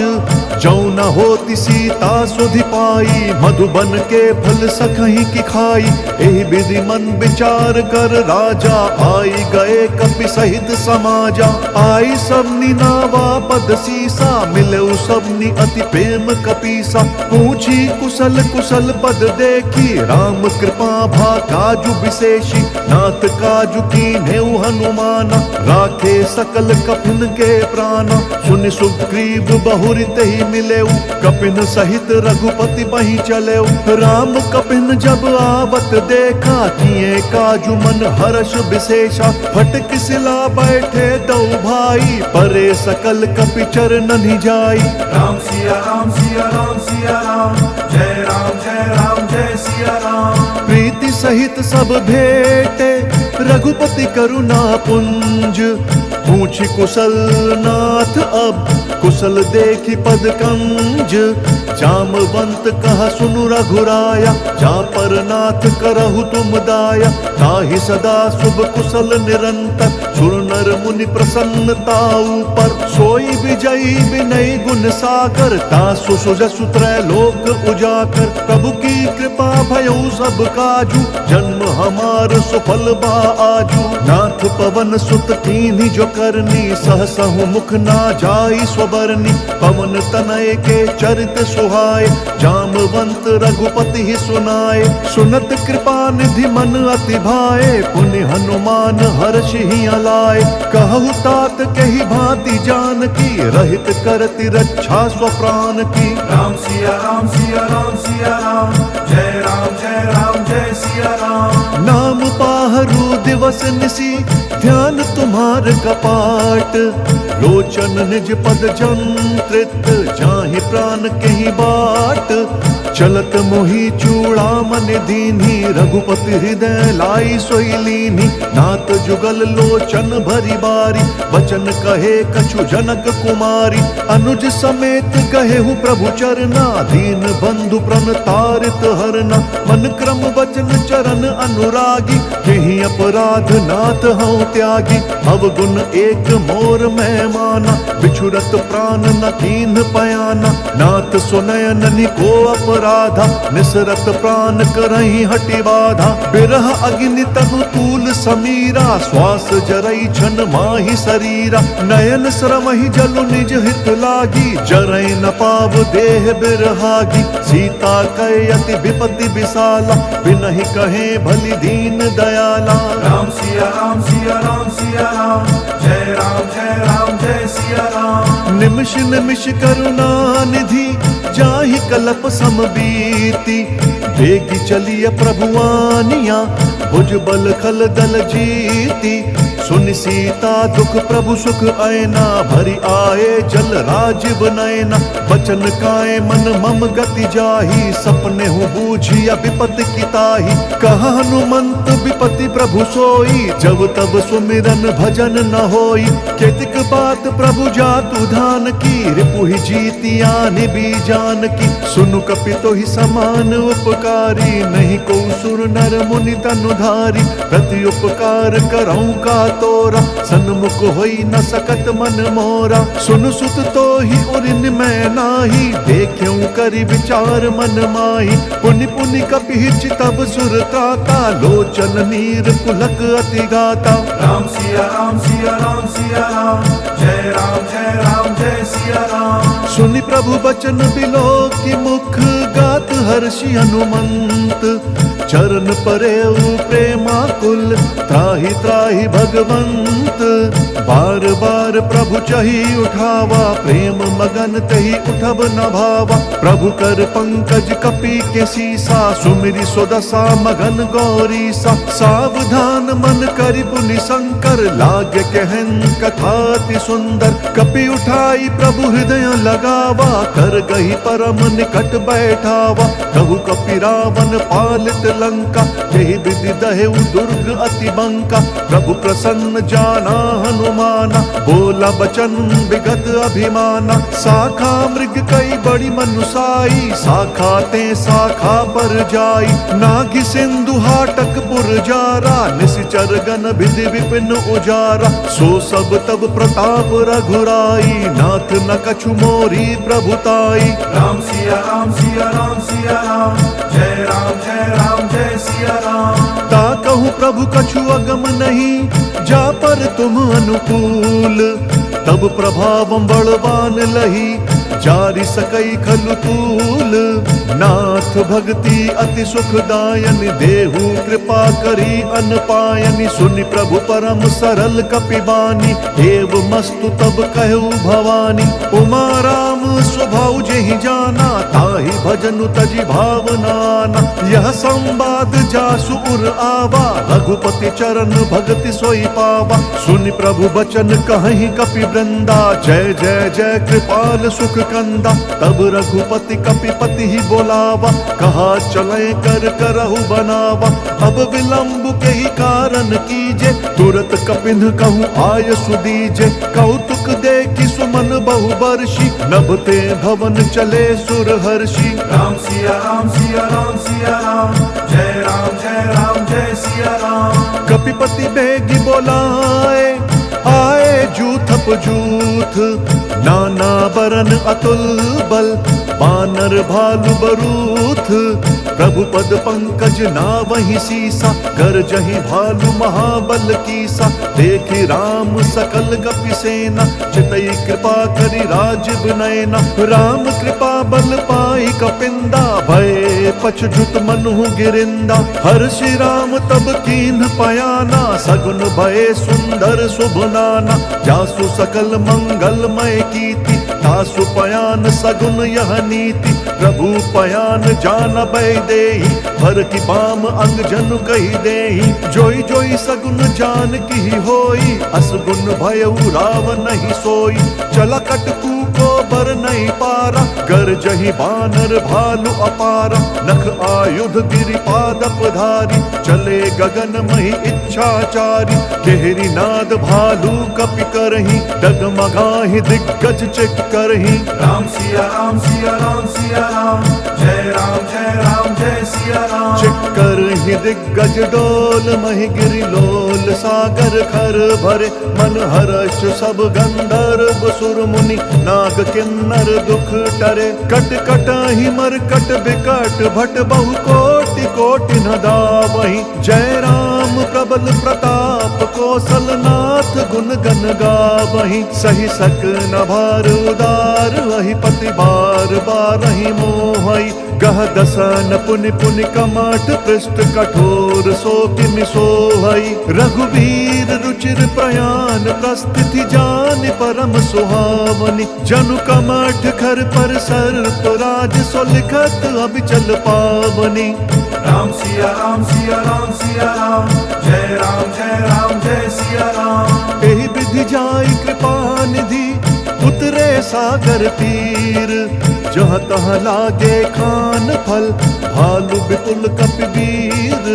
जौ न होति सीता सुधि पाई, मधुबन के फल सखहि की खाई। एहि विधि मन विचार कर राजा, आई गए कपि सहित समाजा। आई सबनी नावा पद सीसा, मिलऊ सबनी अति प्रेम कपीसा। पूछी कुशल कुशल पद देखी, राम कृपा भा काजु विशेषी। नाथ काजु कीन्हेउ हनुमाना, राखे सकल कपिन के प्राणा। सुनि सुग्रीव बहुरि तेहि मिलेउ, कपिन सहित रघुपति बहि चलेउ। राम कपिन जब आवत देखा, किए काजु मन हर्ष विशेषा। फटक सिला बैठे दो भाई, परे सकल कपि चरणनि जाई। राम सिया राम सिया राम सिया राम, जय राम जय सिया राम। प्रीति सहित सब भेटे, रघुपति करुणा पुंज। पूछी कुशल नाथ अब, कुशल देखी पद कंज। जामवंत कहा सुनु रघुराया, जा पर नाथ करहु तुम दाया। ताहि सदा शुभ कुशल निरंतर, सुर नर मुनि प्रसन्नताऊ पर। सोई विजयी विनय गुण सागर, तासु सुजसु त्रैलोक उजाकर। प्रभु की कृपा भयउ सब काजू, जन्म हमार सुफल बा आजू। नाथ पवन सुत कीन्ही जो करनी, सहसहु मुख ना जाई स्वबरनी। पवन तनय के चरित सुहाए, जामवंत रघुपति ही सुनाए। सुनत कृपा निधि मन अति भाए, पुनि हनुमान हर्ष ही अलाए। कहु तात कही भांति जान की, रहित करति रक्षा स्वप्राण की। राम सिया राम सिया राम सिया राम, जय राम जय सिया राम। नाम पाहरु दिवस निसी, ध्यान तुम्हार कपाट। लोचन निज पद जंत्रित, जाहि प्राण कहीं बाट। चलत मोहि चूड़ामन दीन्ही, रघुपति हृदय लाई सोई लीन्ही। नाथ जुगल लोचन भरी बारी, वचन कहे कछु जनक कुमारी। अनुज समेत कहेहु प्रभु चरना, दीन बंधु प्रण तारित हरना। मन क्रम वचन चरण अनुरागी, केहि अपराध नाथ हऊँ त्यागी। अवगुण एक मोर मैं माना, बिछुरत प्राण न कीन्ह पयाना। नाथ सुनयन को अपराधा, निसरत प्राण करहि हटि बाधा। बिरह अग्नि तनु तूल समीरा, श्वास जरई छन माहि शरीरा। नयन श्रमहि जलु निज हित लागी, जरई न पाव देह बिरहागी। सीता कै अति विपति विशाला, बिनहि कहे भली दीन दयाला। राम सिया राम सिया राम सिया राम, जय राम जय सिया राम। निमिष निमिष करुणा निधि, जाहि कलप समबीति। बेगी चलिय प्रभुआनिया, भुजबल खल दल जीती। सुन सीता दुख प्रभु सुख आयना, भरी आए जल राजीव नयना। बचन काए मन मम गति जाही, सपने हूँ बूझिया विपत्ति की ताही। कहा हनुमंत विपत्ति प्रभु सोई, जब तब सुमिरन भजन न होई। केतिक बात प्रभु जातु धान की, रिपु ही जीती आने भी जान की। सुनु कपि तो ही समान उपकारी, नहीं को सुर नर मुनि तनुधारी। प्रति उपकार करऊं का तोरा, सन्मुख होई न सकत मन मोरा। सुन सुत तो ही उरिन मैं नाही, देख्यूं करि विचार मन माही। पुनि पुनि कपि चितव सुर त्राता, लोचन नीर पुलक अति गाता। राम सिया राम सिया राम सिया राम, जय राम जय सिया राम। सुनि प्रभु बचन बिलो की मुख, गात हर्षि हनुमंत। चरण परेउ प्रेमाकुल, त्राहि त्राहि भगवंत। बार बार प्रभु चही उठावा, प्रेम मगन तही उठब न भावा। प्रभु कर पंकज कपि के सीसा, सुमिरि सुदशा मगन गौरी सा। सावधान मन करि पुनि शंकर, लागे कहन कथा अति सुंदर। कपि उठाई प्रभु हृदय लगावा, कर गही परम निकट बैठावा। कहु कपि रावण पालित लंका, यही विधि दहेउ दुर्ग अति बंका। प्रभु प्रसन्न जाना हनुमाना, बोला बचन विगत अभिमाना। शाखा मृग कई बड़ी मनुसाई, शाखा ते शाखा पर जाई। नागि सिंधु हाटक पुरजारा, निश्चर गण विधि विपिन उजारा। सो सब तब प्रताप रघुराई, नाथ न कछु मोरी प्रभुताई। राम सिया राम सिया राम सिया राम, जय राम जय सिया राम। ता कहूँ प्रभु कछु अगम नहीं, जा पर तुम अनुकूल। तब प्रभावम बलवान लही, जारि सकई खलु तूल। नाथ भक्ति अति सुखदायन, देहु कृपा करी अन पायनि। सुनि प्रभु परम सरल कपिबानी, एव मस्तु तब कहु भवानी। उमा राम स्वभाव जेहि जाना, ताहि भजनु तजि भावनाना। यह संवाद जासु उर आवा, रघुपति चरण भगति सोई पावा। सुनि प्रभु बचन कहि कपि वृंदा, जय जय जय कृपाल सुख कंदा। तब रघुपति कपिपति ही बोलावा, कहा चले कर करहु बनावा। अब विलंब के ही कारण कीजे, तुरत कपिन कहूँ आय सुदीजे। कौतुक देखि सुमन बहु बर्षि, नभते भवन चले सुर हर्षि। राम सिया राम सिया राम सिया राम, जय राम जय सिया राम। कपिपति बेगी बोलाए, आए जूथप जूथ। नाना बरन अतुल बल, बानर भालु बरूथ। प्रभु पद पंकज नावहि सीसा, गरजहि भालु महाबल कीसा। देखि राम सकल गपि सेना, चितई कृपा करि राजीव नयना। राम कृपा बल पाई कपिंदा, भय पछजुत मनु गिरिंदा। हर्षि राम तब कीन्ह पयाना, सगुन भय सुंदर शुभ नाना। जासु सकल मंगलमय कीति, तासु पयान सगुन यह नीति। प्रभु पयान जान बै देहि, भर की बाम अंग जनु कही देहि। जोई जोई सगुन जान की होई, असगुन भयउ रावण नहीं सोई। चला कटकू को बर नहीं पारा, गर जही बानर भालु अपारा। नख आयुध गिरिपादप धारी, चले गगन मही इच्छाचारी। केहरी नाद भालू कपि करही, डगमगाहि दिग्गज चित करही। राम सिया राम सिया राम सिया राम, जय राम जय सिया राम। चिक्कर ही दिग्गज डोल, मही गिरि लोल सागर खर भरे। मन हर्ष सब गंधर्व सुर मुनि, नाग किन्नर दुख टरे। कट कट ही मरकट बिकट, भट बहु कोटि कोटि न दावहि। जय राम प्रबल प्रताप, कौशलनाथ गुण गन गावहि। सही सक न भार उदार, वही पति बार बारहि मोहई। गह दसन पुनि पुनि कमठ, पृष्ठ कठोर सो किमि सोहई। रघुवीर रुचिर प्रयाण, प्रस्थिति जान परम सुहावनी। जनु कमठ खर पर सर्प राज, सो लिखत अभिचल पावनी। राम सिया राम सिया राम सिया राम, जय राम जय सिया राम। एहि विधि जाई कृपा निधि उतरे सागर तीर, जहाँ तहाँ लागे खान फल भालु बिपुल कपिवीर।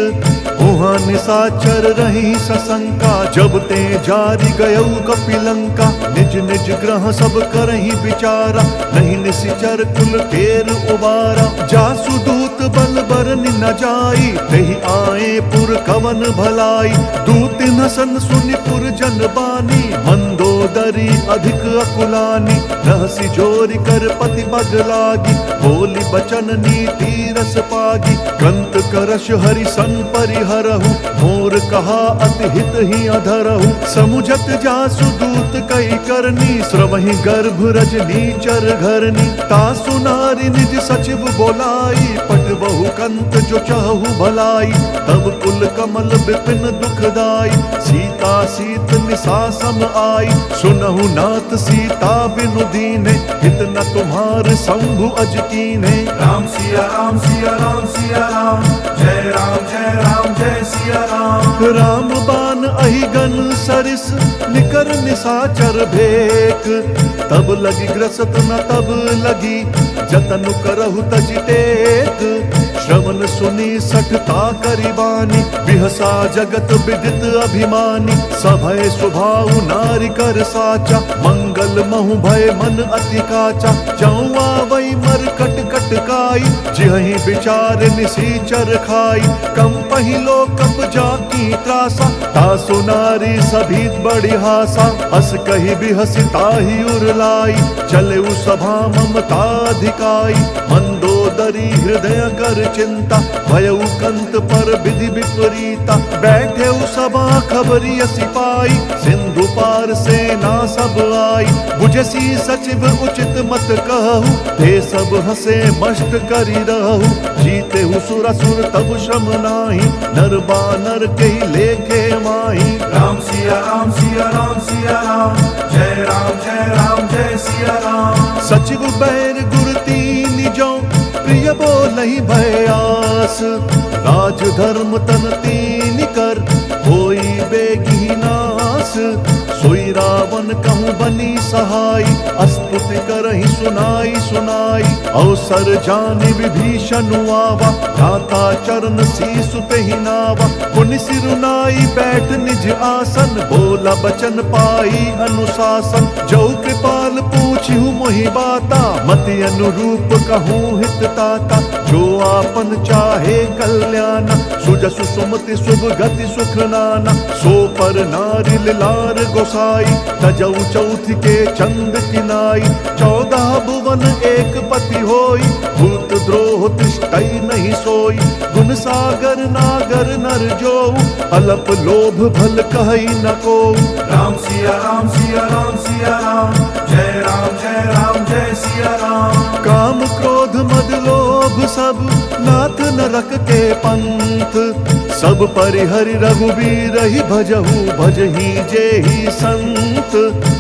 उहाँ निशाचर रही सशंका, जब ते जारी गयऊ कपिलंका। निज निज ग्रह सब करही विचारा, नहीं निशिचर कुल केर उबारा। जासु दूत बल बरनि न जाई, तेहि आए पुर कवन भलाई। दूत नसन सुनि पुर जन बानी, मंदोदरी अधिक अकुलानी। रहसि जोरि कर पति बग लागी, बोली बचन नीति रस पागी। कंत करश हरि सन परिहरहु, मोर कहा अति हित ही अधरहु। समुझत जासु दूत कई करनी, स्रवहि गर्भ रजनी चर घरनी। तासु नारी निज सचिव बोलाई, पटबहु कंत जो चाहु भलाई। तब कुल कमल विपिन दुखदाई, सीता सीत निशा सम आई। सुनहु नाथ सीता बिनु दीने, हित न तुम्हार शंभु अज कीन्हे। राम सिया राम सिया राम सिया राम, जय राम जय सिया राम। राम बान अहिगन सरिस, निकर निशाचर भेक। तब लगी ग्रसत न तब लगी, जतन करहु तजि टेक। श्रवण सुनी सठता करिबानी, बिहसा जगत विदित अभिमानी। सभय स्वभाव नारी कर साचा, मंगल महु भय मन अति काचा। जाऊँ आवई मर कट कट काई, जिहि विचार निशीचर खाई। कम पहिलो कप जाकी त्रासा, तासु नारी सभी बड़ी हासा। हस कही बिहसी ताहि उरलाई, चले उ सभा ममता धिकाई। मंदोदरी हृदय कर चिंता, भयउ कंत पर विधि विपरीता। बैठे उ सभा खबरी सिपाई, सिंधु पार सेना सब आई। बुझसी सचिव उचित मत कहु, ते सब हसे मष्ट करी रहु। जीते हु सुर असुर तब श्रम नाही, नर बानर के लेखे माही। राम सिया राम सिया राम सिया राम, जय राम जय सिया राम। सचिव बैर गुरती निजो, प्रिय बोलहि भयास। राज धर्म तन तीन कर, होई बेगी नास। सोई रावण कहूँ बनी सहाय, अस्तुति करहि सुनाई सुनाई। अवसर जानि विभीषण आवा, भ्राता चरण शीसु तेहि नावा। पुनि सिरुनाई बैठ निज आसन, बोला बचन पाई अनुशासन। जो कृपाल पूछिहु मोहि बाता, मति अनुरूप कहूँ हित ताता। जो आपन चाहे कल्याण, सुजसु सुमति शुभ गति सुख नाना। सो पर नारी लार गोसाई, तजऊ चौथ के चंद किनाई। 14 भुवन एक पति होई, भूत द्रोह तिष्ठई नहीं सोई। गुण सागर नागर नर जोऊ, अलप लोभ भल कहई न कोऊ। राम सिया राम सिया राम सिया राम, जय राम जय सिया राम। काम क्रोध मद लोभ सब, नाथ नरक के पंथ। सब परिहरि रघुबीर ही भजहु, भजहि जेहि संत।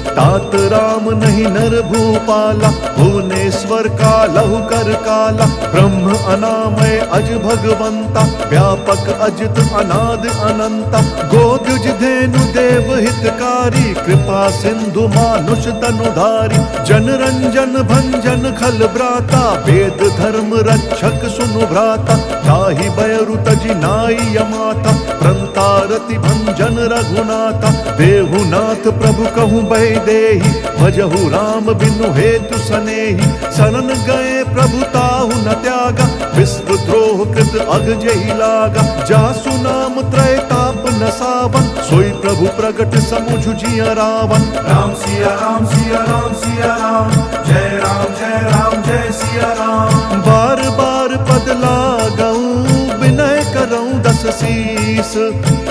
तात राम नहीं नर भूपाला, भुवनेश्वर कालहु कर काला। ब्रह्म अनामय अज भगवंता, व्यापक अजित अनाद अनंता। गोद्युज धेनु देव हितकारी, कृपा सिंधु मानुष तनुधारी। जन रंजन भंजन खल ब्राता, वेद धर्म रक्षक सुनु भ्राता। ताहि बयरु तजि नाई यमाता, प्रंतारति भंजन रघुनाथा। देहुनाथ प्रभु कहूँ बहि देहि, भजहु राम बिनु हेतु सनेहि। शरण गए प्रभु ताहु न त्यागा, विश्व द्रोह कृत अग जेहि लागा। जासु नाम त्रय ताप न सावन, सोई प्रभु प्रगट समुझ जिया रावण। राम सिया राम सिया राम सिया राम, जय राम जय सिया राम। बार बार पद लागऊं, विनय करऊं दस शीस।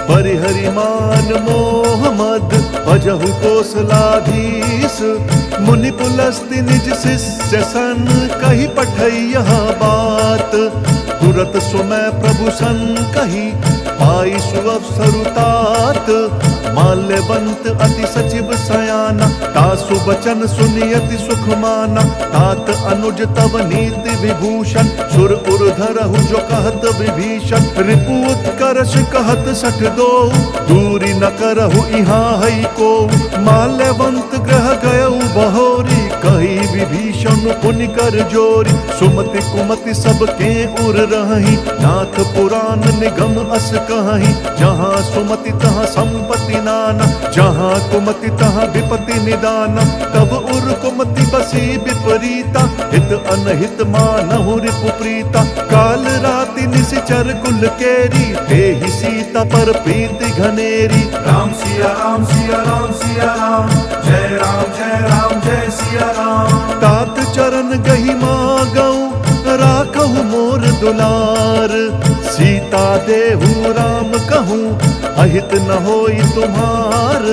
परिहरि मान मोह मद, भजहु कौशलाधीश। मुनि पुलस्ति निज शिष्य सन, कही पठई यह बात। तुरत सुमय प्रभु सन कही, पाई सुअवसरु तात। माल्यवंत अति सचिव सयाना, सुबचन सुनियति सुख माना, तात अनुज तव नीति विभूषण, सुर उर धरहु जो कहत विभीषण, रिपु उत्कर्ष कहत सठ दो, दूरी न करहु इहाँ हई को, माल्यवंत ग्रह गयउ बहोरी, कही विभीषण पुनि कर जोरी, सुमति कुमति सब के उर रही, नाथ पुराण निगम अस कहीं, जहाँ सुमति तहाँ संपत्ति नाना, जहाँ कुमति तहाँ विपत्ति निदाना, तब उर कुमति बसी विपरीता, हित अनहित मानहु रिपु प्रीता, काल राति निशिचर कुल केरी, तेहि सीता पर प्रीति घनेरी। राम सिया राम सिया राम सिया राम, जय राम जय राम जय सिया राम। तात चरण गही मागऊ राखहु मोर दुलार, सीता देहु राम कहूँ अहित न होई तुम्हार,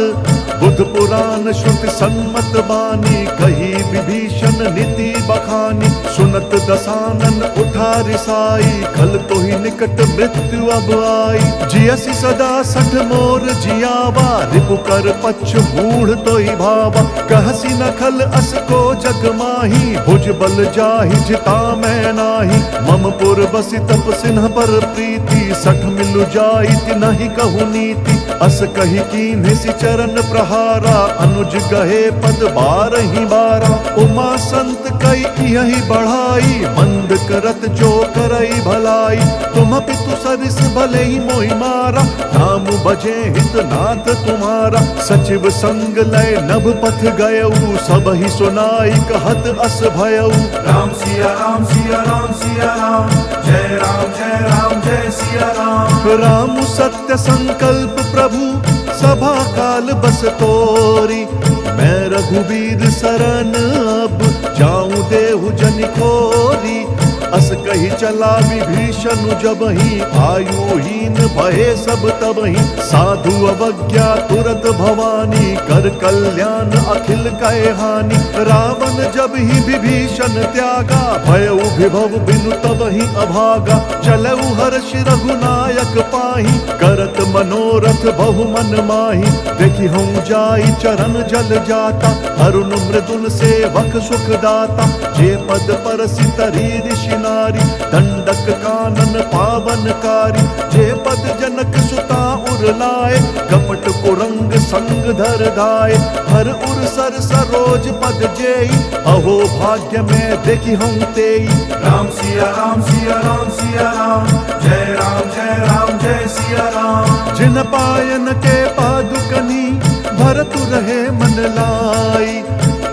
बुध पुराण श्रुति सन्मत बानी, कही विभीषण नीति बखानी, सुनत दसानन उठा रिसाई, कल तो ही निकट मृत्यु अब आई, जियसि सदा सठ मोर जियावा, रिपु कर पक्ष मूढ़ तो ही भावा, कहसी न खल अस को जग माही, भुज बल जाहि जिता मैं नाही, मम पुर बसि तप सिन्ह पर प्रीति, सठ मिलु जाई तिनहि कहु नीति, अस कही कीन्हि सि चरण प्रहारा, अनुज गहे पद बारहि बारा, उमा संत कई यही बढ़ाई, मंद करत जो करई भलाई, तुम पितु सरिस भले ही मोहि मारा, नाम बजे हित नाथ तुम्हारा, सचिव संग लय नभ पथ गयऊ, सब ही सुनाई कहत अस भयऊ। राम सिया राम सिया राम सिया राम, जय राम जय सिया राम। राम सत्य संकल्प प्रभु सभा काल बस तोरी, मैं रघुबीर शरण अब जाऊं देहु जनि खोरी, अस कही चला विभीषण जबहि, आयुहीन भये सब तबहि, साधु अवज्ञा तुरत भवानी, कर कल्याण अखिल कहे हानि, रावण जब ही विभीषण त्यागा, भयउ विभव बिनु तबहि अभागा, चलऊ हर्ष रघुनायक पाहि, करत मनोरथ बहु मन माहि, देखि हूँ जाई चरण जल जाता, अरुण मृदुल सेवक सुख दाता, जे पद परसि तरी ऋषि नारी, दंडक कानन पावनकारी, जे पद जनक सुता उर लाए, कपट कुरंग संग धर धाय, हर उर सर सरोज पद जेई, अहो भाग्य में देखी हम तेई। राम सिया राम सिया राम सिया राम, जय राम जय सिया राम। जिन पायन के पादुकनी भरतु रहे मन लाई,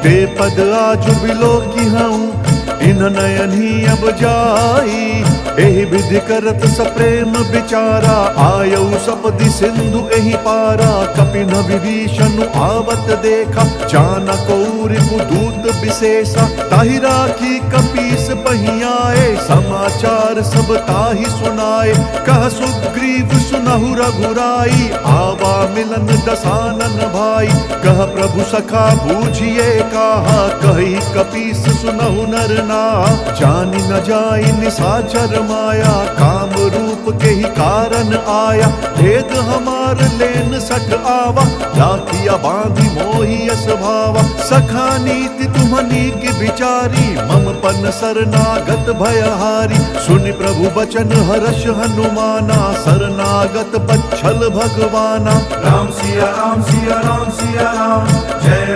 ते पद आजु बिलो की हूँ इन नयन ही अब जाई, एहि विधि करत सप्रेम विचारा, आयऊ सपदि सिंधु एहि पारा, कपिन विभीषण आवत देखा, चानक रिपु दूत विशेषा, ताहि राखी कपीस पहियाए, समाचार सब ताहि सुनाए, कह सुग्रीव सुनहु रघुराई, आवा मिलन दसानन भाई, कह प्रभु सखा बूझिए कहा, कही कपीस सुनहु नर नाहा, जानि न जाई निशाचर माया, काम रूप के ही कारण आया, भेद हमार लेन सठ आवा, राखिया बांधी मोहि यस भावा, सखा नीति तुम्हनी की विचारी, मम पन शरणागत भयहारी, सुनि प्रभु बचन हर्ष हनुमाना, शरणागत बच्छल भगवाना। राम सिया राम सिया राम सिया राम, जय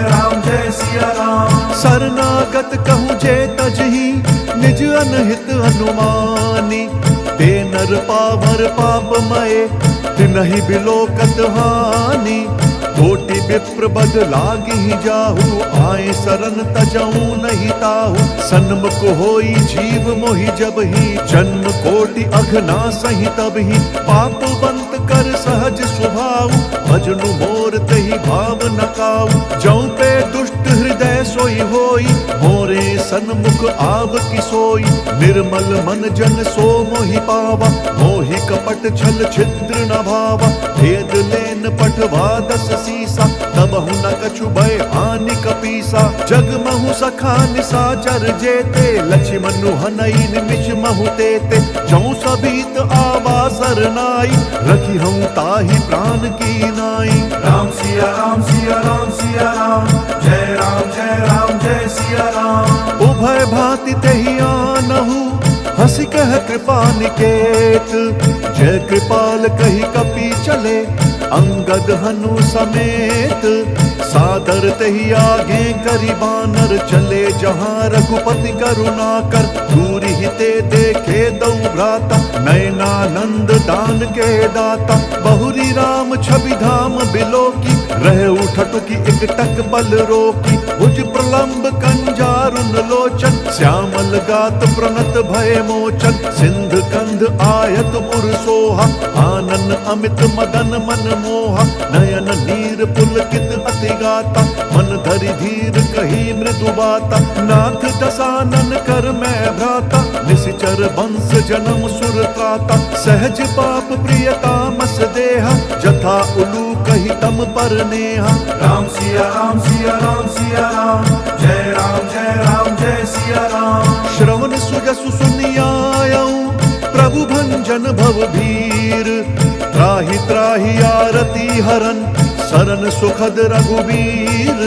राम जय सिया राम। शरणागत कहूँ जे तजहि निज अनहित हनुमानी, ते नर पावर पापमय तिनहि बिलोकत हानि, कोटि विप्र बद लागी जाहु, आए शरण तजऊ नहीं ताहु, सन्मुख होई जीव मोहि जबहि, जन्म कोटि अघना सही तबहि, पापवंत कर सहज स्वभाव, भजनु मोर तहि भाव न काऊ, जौं पे दुष्ट हृदय सोई होई, मोरे सन्मुख आव की सोई, निर्मल मन जन सो मोहि पावा, मोहि कपट छल छिद्र न भावा, भेद लेन पठवा दस सीसा, तबहु न कछु भय हानि कपीसा, जग महु सखा निशाचर जेते, लक्ष्मण हनई निमिष महु तेते, जौं सबीत आवा सरनाई, रखी हूँ ताहि प्राण की नाई। राम सिया राम सिया राम सिया राम, अति तेहि आनहु हंसी कह कृपा निकेत। जय कृपाल कही कपि चले अंगद हनु समेत। सादर तेहि आगे करि बानर चले जहाँ रघुपति करुणा कर। दूरि हिते देखे दौ भ्राता नयनानंद दान के दाता। बहुरी राम छवि धाम बिलोकी रहे उठटुकी एक टक पल रोकी। भुज प्रलंब कंजारुन लोचन श्यामल गात प्रणत भय मोचन। सिंध कंध आयत उर सोहा आनन अमित मदन मन मोहा। नयन नीर पुलकित अति गाता मन धरि धीर कही मृदु बाता। नाथ दसानन कर मैं भ्राता निशिचर वंश जन्म सुर त्राता। सहज पाप प्रिय तामस देहा जथा उलू कही तम पर नेहा। राम सिया राम सिया राम सिया राम जय राम जय सिया राम। श्रवण सुजसु सुनियायऊं प्रभु भंजन भव भीर। त्राहि त्राहि आरती हरन सरन सुखद रघुबीर।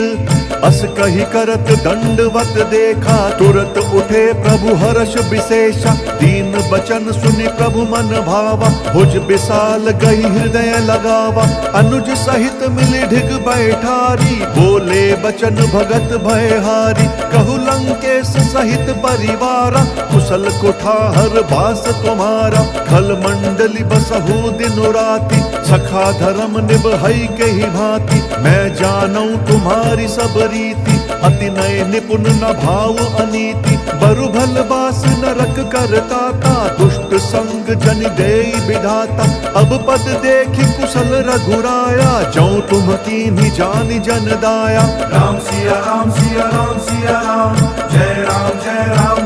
अस कही करत दंडवत देखा तुरत उठे प्रभु हर्ष विशेषा। दीन बचन सुनि प्रभु मन भावा भुज विशाल गई हृदय लगावा। अनुज सहित मिली ढिग बैठारी बोले बचन भगत भयहारी। कहु लंकेश सहित परिवारा कुशल कुठार बास तुम्हारा। खल मंडली बसहु दिनु राति सखा धर्म निभई के ही भांति। मैं जानूं तुम्हारी सब रीति अति नय निपुण न भाव अनीति। बरु भल बास नरक करताता दुष्ट संग जन देई विधाता। अब पद देखी कुशल रघुराया जौ तुम कीन्ही जानि जन दाया। राम सिया राम सिया राम सिया राम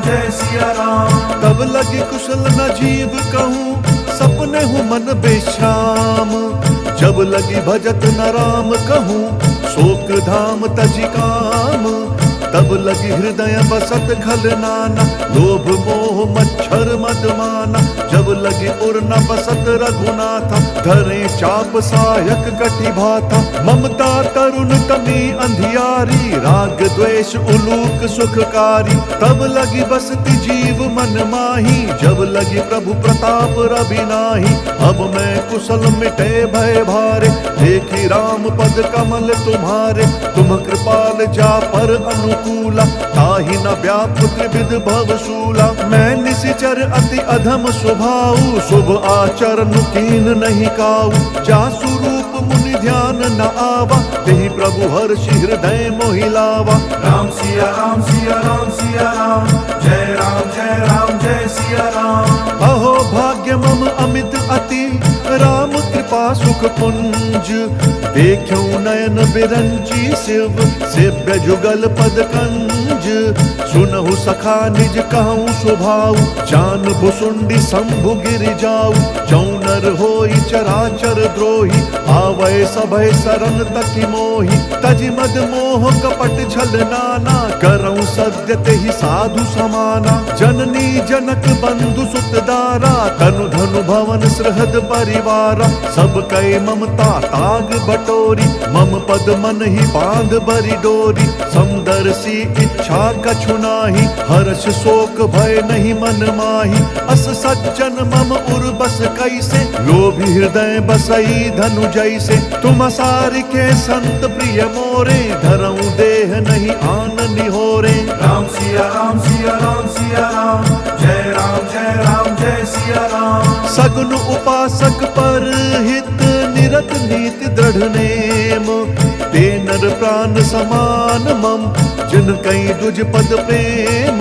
जय सिया राम। तब लगी कुशल न जीव कहूँ सपने हूँ मन बेश्राम। जब लगी भजत न राम कहूँ शोक धाम तजि काम। तब लगी हृदय बसत खल नाना लोभ मोह मच्छर मद माना। जब लगी उर न बसत रघुनाथा धरे चाप सायक कटि भाता। ममता तरुण तमी अंधियारी राग द्वेष उलूक सुखकारी। तब लगी बसती जीव मन माही जब लगी प्रभु प्रताप रवि नाही। अब मैं कुशल मिटे भय भारे देखी राम पद कमल तुम्हारे। तुम कृपाल जा पर अनुकूला ताहि न व्याप त्रिविध भवशूला। मैं निशिचर अति अधम स्वभाव शुभ आचरण कीन नहीं काऊ। जासु रूप मुनि ध्यान न आवा तेहि प्रभु हर्षि हृदय मोहिलावा। राम सिया राम सिया राम सिया राम जय सिया राम। अहो भाग्य मम अमित अति राम कृपा सुख पुंज। देखूं नयन बिरंची शिव सेव्य जुगल पद कंज। सुनहु सखा निज कहूँ स्वभाव जान भुसुंडी शंभु गिर जाऊ। जौनर होई चराचर द्रोही आवै सभय सरन तकी मोही। तजि मद मोह कपट छल नाना करऊं सद्य तेहि साधु समाना। जननी जनक बंधु सुत दारा तनु धनु भवन सृहद परिवारा। सब कई ममता ताग बटोरी मम पद मन ही बांध बरी डोरी। समदर्शी इच्छा कछु नाही हर्ष शोक भय नहीं मन माही। अस सज्जन मम उर बस कैसे लोभी हृदय बसई धनु जैसे। तुम सारि के संत प्रिय मोरे धरऊं देह नहीं आन निहोरे। राम सिया राम सिया राम सिया राम जय सिया राम। सगुन उपासक पर हित निरत नीति दृढ़ नेम। ते नर प्राण समान मम जिन कई दुज पद प्रेम।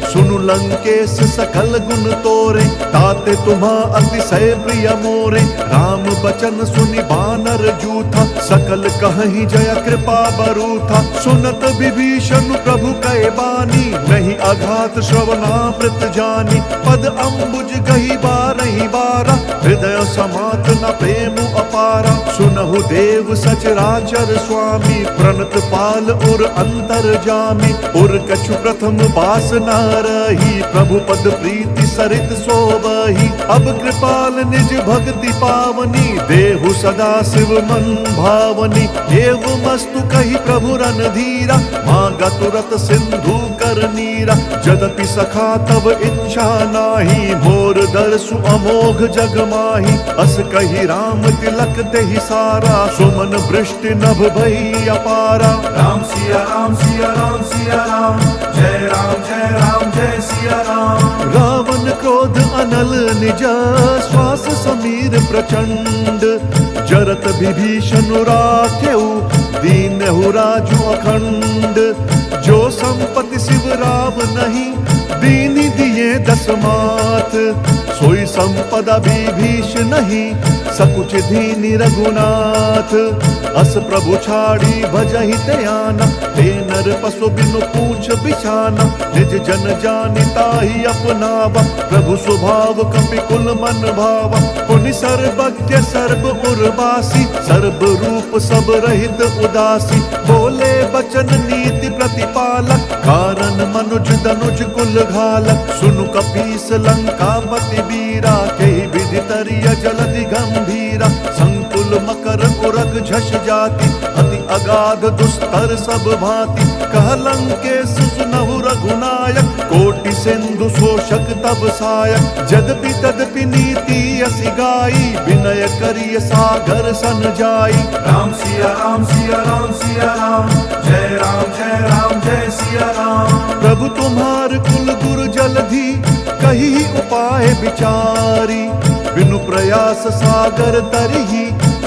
सुनु लंकेश सकल गुण तोरे ताते तुम्हा अतिशय प्रिय मोरे। राम बचन सुनि बानर जूथा सकल कहीं जय कृपा बरूथा। सुनत विभीषण प्रभु कै बानी नहीं अघात श्रवणामृत जानी। पद अम्बुज गही बारही बारा हृदय समात न प्रेम अपारा। सुनहु देव सचराचर स्वामी प्रणत पाल और अंतर जामि उर कछु प्रथम बास न रही प्रभु पद प्रीति सरित सोबही अब कृपाल निज भक्ति पावनी देहु सदा शिव मन भावनी एव मस्तु कही प्रभु रणधीरा मांगा तुरत सिंधु कर नीरा जदपि सखा तब इच्छा नाही मोर दरसु अमोघ जग माही अस कही राम तिलक तेहि सारा सुमन वृष्टि नभ भई अपारा राम सिया राम सिया राम सिया राम जय राम जय राम जय सिया राम रावण क्रोध अनल निज श्वास समीर प्रचंड जरत विभीषण राख्यऊ दीनहु राजु अखंड जो संपत्ति शिव राव नहीं दीनी दिए दस मात सोई संपदा विभीष नहीं सकुच दीनी रघुनाथ अस प्रभु छाड़ी भजहि त्याना ते नर पशु बिनु पूछ बिछाना निज जन जानिता ही अपनावा प्रभु स्वभाव कपि कुल मन भावा पुनि सर्वज्ञ सर्व उर्वासी सर्व रूप सब रहित उदासी बोले बचन नीति प्रतिपालक कारण मनुज दनुज कुल घालक सुनु कपीस लंकापति बीरा कही विधि तरिय जलधि गंभीरा संकुल मकर उरग झष जाति अति अगाध दुस्तर सब भांति कहलंकेश सुनहु रघुनायक कोटि सिंधु शोषक तब सायक जदपि तदपि नीति असि गाई विनय करिय सागर सन जाई राम सिया राम सिया राम सिया राम जय राम जय राम जय सिया राम प्रभु तुम्हार कुल गुरु जलधि कही उपाय विचारी बिनु प्रयास सागर तरही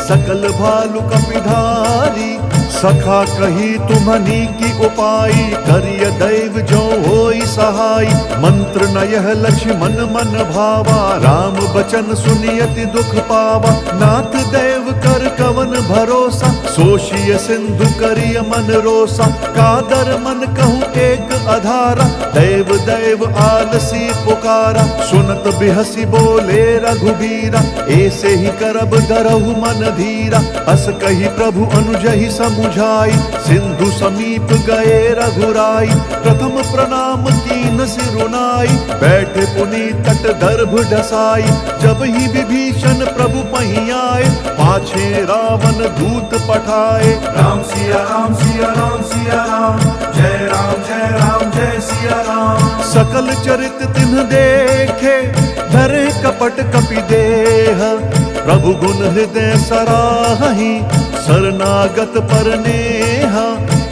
सकल भालु कपिधारी सखा कही तुम्हनी की उपाई करिय दैव जो होई सहाय मंत्र न यह लक्ष्मण मन भावा राम बचन सुनियति दुख पावा नाथ देव कर कवन भरोसा सोशिय सिंधु करिय मन रोसा कादर मन कहूँ एक अधारा दैव दैव आलसी पुकारा सुनत बिहसी बोले रघुबीरा ऐसे ही करब दरहु मन धीरा अस कही प्रभु अनुजहि समुझाई सिंधु समीप गए रघुराई प्रथम प्रणाम कीन सिरुनाई बैठे पुनि तट दर्भ ढसाई जब ही विभीषण प्रभु पही आए पाछे रावण दूत पठाए राम सिया राम सिया राम सिया राम जय राम जय सिया राम सकल चरित तिन्ह देखे धरे कपट कपि देह प्रभु गुण हृदय सराहि शरणागत पर नेहा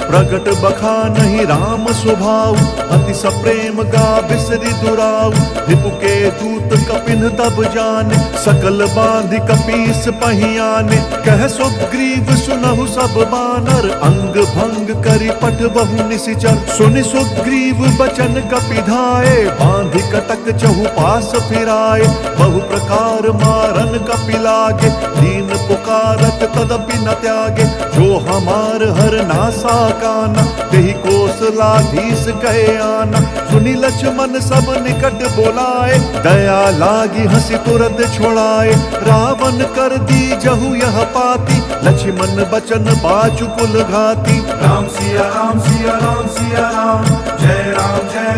प्रगट बखानहि राम स्वभाव अति सप्रेम गा बिसरि दुराव रिपु के दूत कपिन तब जाने सकल बांधि कपीस पहियाने कह सुग्रीव सुनहु सब बानर अंग भंग करि पठ बहु निसिचर सुनि सुग्रीव बचन कपिधाए बांधि कटक चहु पास फिराए बहु प्रकार मारन कपि लागे दीन पुकारत तदपि न त्यागे जो हमार हर नासा काना तेहि कोसलाधीश कहे आना सुनि लक्ष्मण सब निकट बोलाए दया लागी हंसी तुरत छोड़ाए रावण कर दी जहु यह पाती लक्ष्मण बचन बाचु कुल घाती राम सिया राम सिया राम सिया राम जय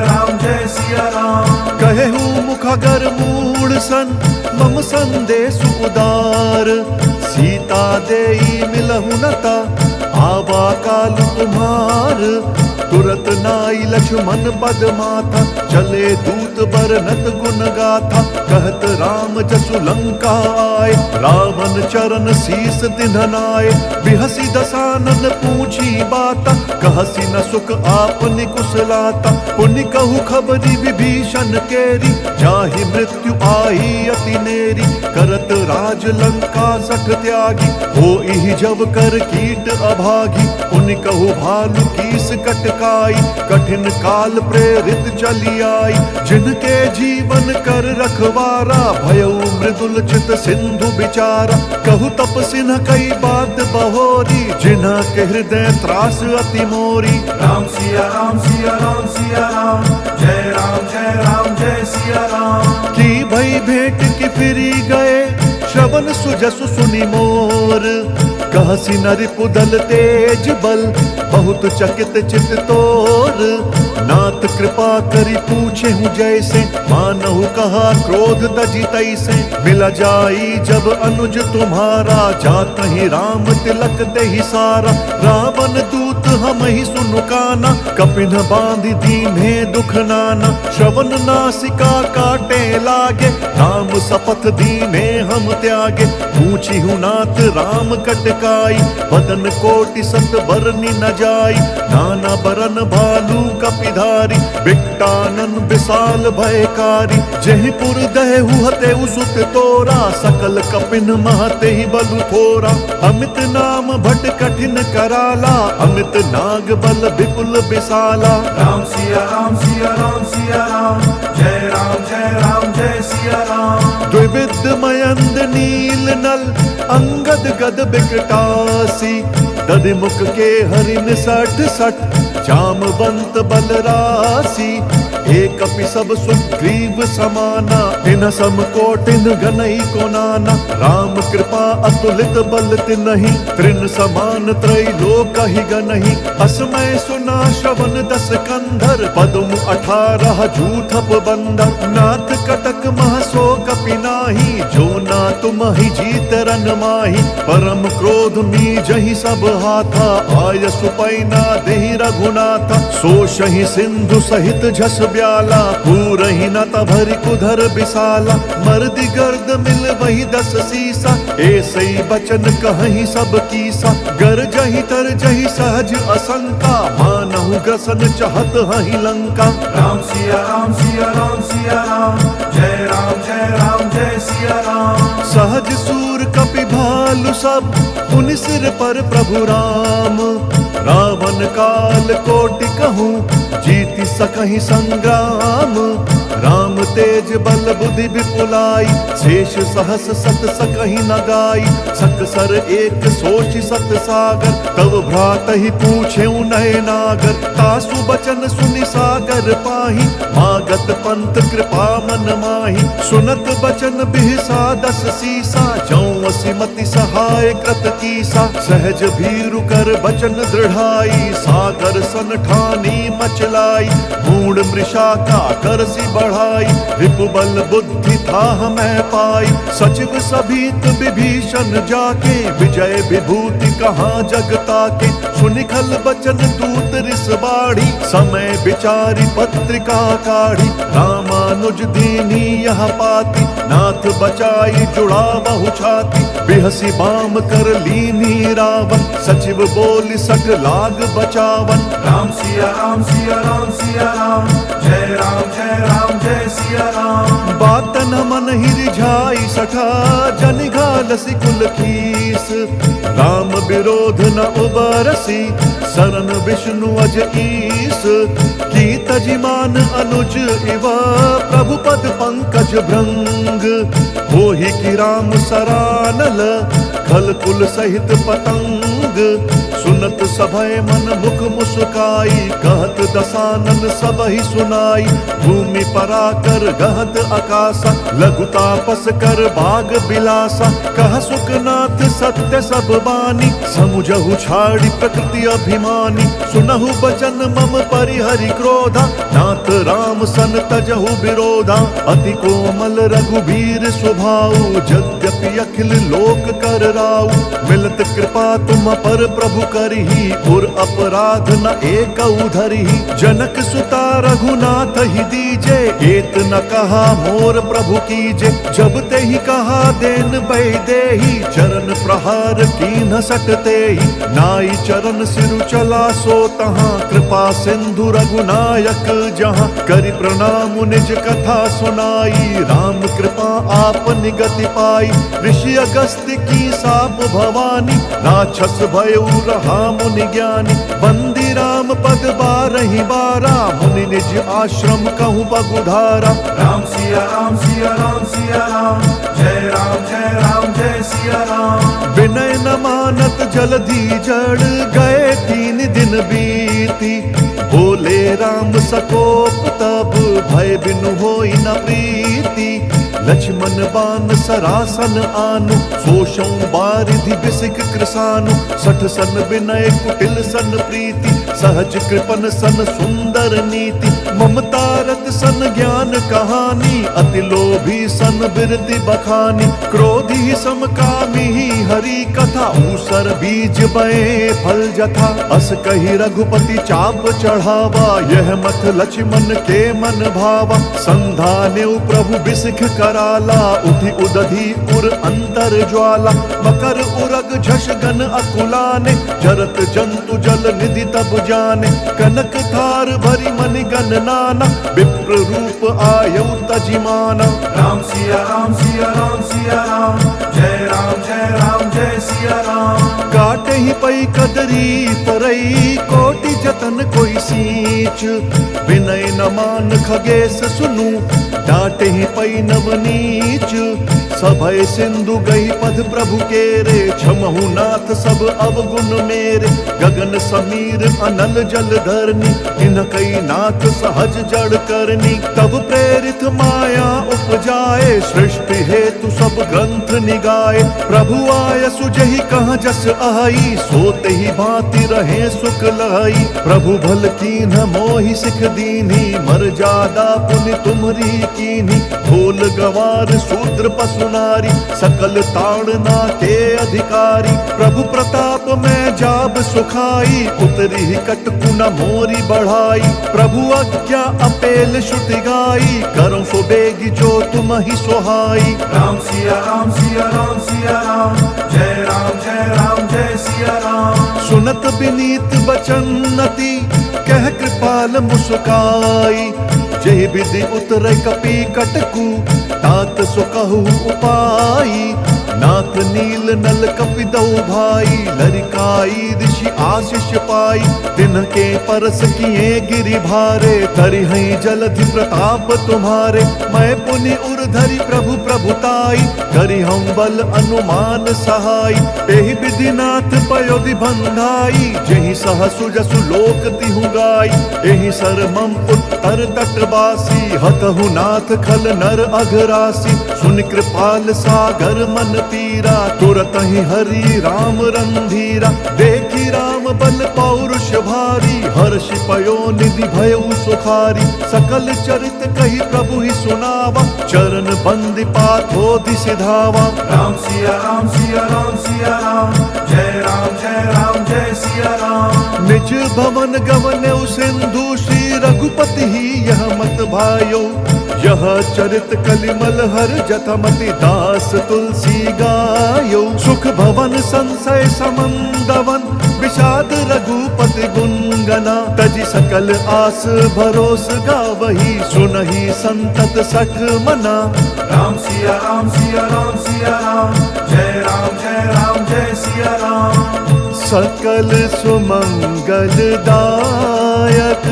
राम जय सिया राम कहेहु मुखगर मूढ़ सन मम संदेश उदार सीता देई मिलहु नता आवा काल तुम्हार तुरत नाई लक्ष्मण पद माथा चले दूत बरनत गुण गाथा कहत राम जसु लंका आए रावण चरण शीस तिन्हनाए बिहसी दसानन पूछी बाता कहसी न सुख आपनि कुशलाता पुनि कहु खबरी विभीषण केरी जाहि मृत्यु आई अति नेरी करत राज लंका सठ त्यागी हो इहि जब कर कीट अभागी पुनि कहु भालु कीस कटकाई कठिन काल प्रेरित चली आई जिनके जीवन कर रखवारा भयउ मृदुल चित सिंधु बिचारा कहु तपसिन कई बात बहोरी जिन्ह के हृदय त्रास अति मोरी राम सिया राम सिया राम सिया राम जय जय सिया राम की भई भेंट की फिरी गए श्रवण सुजसु सुनि मोर कहसी नरिपुदल तेज बल, बहुत चकित चित तोर। नाथ कृपा करी पूछे हूँ जैसे, मानहु कहा क्रोध तजी तैसे। मिला जाई जब अनुज तुम्हारा, जात ही राम तिलक ते ही सारा। रावण दूत हम ही सुनु काना, कपिन बांधि दीन्हे दुख नाना। श्रवण नासिका काटे लागे, राम सपथ दीने हम त्यागे। पूछी हूँ नाथ राम कटकाई, बदन कोटि सत बरनी न जाई। नाना बरन भालू कपिधारी, बिकटानन विशाल भयकारी। जयपुर दहु हते उसुत तोरा, सकल कपिन महते ही बलु थोरा। अमित नाम भट कठिन कराला, अमित नाग बल विपुल विशाला। राम सिया राम सिया राम सिया राम, जय राम जय राम जय सिया राम। द्विविध मयंद नील नल, अंगद गद बिकटासी। दधिमुख के हरिन 60 जामवंत बलरासी। एक कपि सब सुग्रीव समाना, इन सम कोटिन गनई को नाना। राम कृपा अतुलित बल तिनहि, त्रिन समान त्रैलोक ही गनहि। असमय सुना श्रवण 10 कंधर, पदुम 18 जूथप बंदर। नाथ कटक महसो कपि नाही, जो ना तुम ही जीत रन माही। परम क्रोध मीजहि सब हाथा, आय सुपैना देहि रघुनाथा। सोषहि सिंधु सहित झस ब्याला, पूरहि न तभरि कुधर विशाला। मर्दि गर्द मिल वही 10 सीसा, ऐसई बचन कहहि सब कीसा। गरजहि तरजहि सहज असंका, मानहु ग्रसन चहत हहि लंका। राम सिया राम सिया राम सिया राम, जय राम जय सिया राम। सहज सूर कपि भालु सब, पुनि सिर पर प्रभु राम। रावण काल कोटि कहूँ, जीति सकहि संग्राम। राम तेज बल बुद्धि विपुलाई, शेष सहस सत सकहि न गाई। सकसर एक सोचि सत सागर, तब भ्रात ही पूछे नए नागर। तासु बचन सुनि सागर पाही, मागत पंथ कृपा मन माही। सुनत बचन बिहसा 10 सीसा, जौं सिमति सहाय कृत कीसा। सहज भीरु कर बचन दृढ़ाई, सागर सन ठानी मचलाई। मूढ़ मृषा का करसी बढ़ाई, रिपु बल बुद्धि था मैं पाई। सचिव सभीत विभीषण जाके, विजय विभूति कहाँ जगता के। सुनिखल बचन दूत रिस बाढ़ी, समय विचारी पत्रिका काढ़ी। रामानुज दीनी यह पाती, नाथ बचाई जुड़ा बहु छाती। बिहसी बाम कर लीनी रावण, सचिव बोल सक लाग बचावन। राम सिया राम सिया राम सिया राम, जय राम जय सिया राम। बात न मन ही रिझाई सठा, जन घालसी कुल खीस। राम विरोध न उबरसी, सरन विष्णु अज ईस। की तजिमान अनुज इवा, प्रभु पद पंकज भृंग। होहि की राम सरानल, खल कुल सहित पतंग। सुनत सभय मन मुख मुस्काई, कहत दसानन सब ही सुनाई। भूमि पराकर गहत आकाशा, लघु तापस कर बाग बिलासा। कह सुखनाथ सत्य सब बानी, समुझहु छाड़ी प्रकृति अभिमानी। सुनहु बचन मम परिहरि क्रोधा, नाथ राम सन तजहु विरोधा। अति कोमल रघुबीर स्वभाव, यद्यपि अखिल लोक कर राउ। मिलत कृपा तुम पर प्रभु करही, और अपराध न एक धरही। जनक सुता रघुनाथ ही दीजे, एत न कहा मोर प्रभु कीजे। जब ते ही कहा देन बै देही, चरण प्रहार कीन्ह सटते ही। नाई चरण सिरु चला सो तहाँ, कृपा सिंधु रघुनायक जहाँ। करि प्रणाम निज कथा सुनाई, राम कृपा आप निगति पाई। ऋषि अगस्त्य की साप भवानी, राक्षस भयउ रहा मुनि ज्ञानी। बंदी राम पद 12 बारा, मुनि निज आश्रम कहूँ बगुधारा। राम सिया राम सिया राम सिया राम, जय राम जय सिया राम। विनय न मानत जलधि जड़, गए 3 दिन बीती। बोले राम सकोप तब, भय बिनु होई न प्रीति। लक्ष्मण बान सरासन आनु, सोषौ बारिधि बिसिक कृसानु, सठ सन विनय कुटिल सन प्रीति, सहज कृपन सन सुंदर नीति, ममता रत सन ज्ञान कहानी, अति लोभी सन बिरति बखानी, क्रोधी समकामी हरि कथा, ऊसर बीज बए फल जथा, अस कही रघुपति चाप चढ़ावा, यह मत लक्ष्मण के मन भावा, संधान्यु प्रभु बिसिख कराला, उठि उदधि उर अंतर ज्वाला, मकर उरग झष गन अकुलाने, जरत जंतु जल निधि तब जाने, कनक थार भरी मनि गन नाना, विप्र रूप आयौ तजिमाना। राम सिया राम सिया राम सिया राम, जय राम जय सिया राम। काटे ही पई कदरी परई, कोटि जतन कोई सींच, विनय न मान खगेश सुनु, डांटे ही पई नवनीच, सभय सिंधु गई पद प्रभु केरे, क्षमहु नाथ सब अवगुण मेरे, गगन समीर अनल जल धरनी, इन कई नाथ सहज जड़ करनी, तब प्रेरित माया उपजाए, सृष्टि हेतु सब ग्रंथ निगाए, प्रभु आय सुजहि कहाँ जस आई, सोते ही भांति रहे सुख लाई, प्रभु भल कीन्ह मोहि सिख दीन्ही, मर्यादा पुनि तुम्हरी कीन्ही, भोल गवार शूद्र पशु नारी, सकल ताड़ना के अधिकारी, प्रभु प्रताप में जाब सुखाई, उतरी ही कटकुना मोरी बढ़ाई, प्रभु आज्ञा अपेल श्रुति गाई, करो सो बेगी जो तुम ही सोहाई। राम सिया राम सिया राम सिया राम, जय राम जय सिया राम। सुनत विनीत बचन अति, कह कृपाल मुस्काई, जय विधि उतरे कपि कटकु, तात सो कहु उपाई, नाथ नील नल कपि दऊ भाई, लरिकाई ऋषि आशीष पाई, तिनके परस किए गिरि भारे, तरि हैं जलधि प्रताप तुम्हारे, मैं पुनि उर धरि प्रभु प्रभुताई, करि हम बल अनुमान सहाय, एहि विधि नाथ पयोधि बंधाई, जेहि सहसु जसु लोक तिहु गाई, एहि सर मम उत्तर तटवासी, हतहु नाथ खल नर अघरासी, सुन कृपाल सागर मन पीरा, तुरत ही हरि राम रंधीरा, देखी राम बल पौरुष भारी, हर्ष पयो निधि भयउ सुखारी, सकल चरित कही प्रभु ही सुनावा, चरण बंदी पाथोधि सिधावा। राम सिया राम सिया राम सिया राम, जय राम जय सिया राम। निज भवन गवन्यौ सिंधु, श्री रघुपति ही यह मत भायो, यह चरित कलिमल हर जथमति, दास तुलसी गायो, सुख भवन संशय समंदवन, विषाद रघुपति गुणगना, तजि सकल आस भरोस गावही, सुनहि संतत सठ मना। राम सिया राम सिया राम सिया राम, जय राम जय सिया राम। सकल सुमंगल दायक,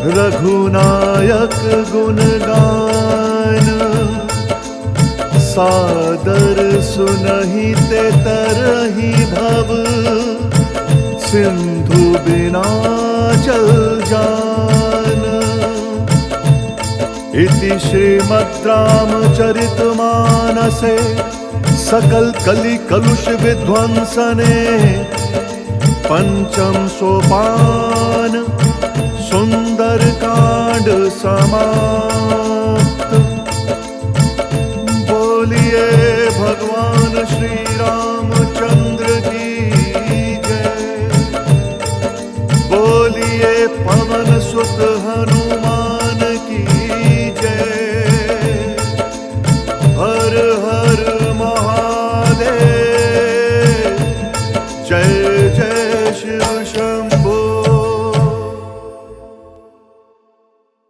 रघुनायक गुणगान, सादर सुनहि ते तरहि भव, सिंधु बिना जल जान। इति श्रीमद् रामचरितमानसे, सकल कलि कलुष विध्वंसने, पंचम सोपान सुंदर कांड समाप्त। बोलिए भगवान श्री रामचंद्र की जय, बोलिए पवन सुत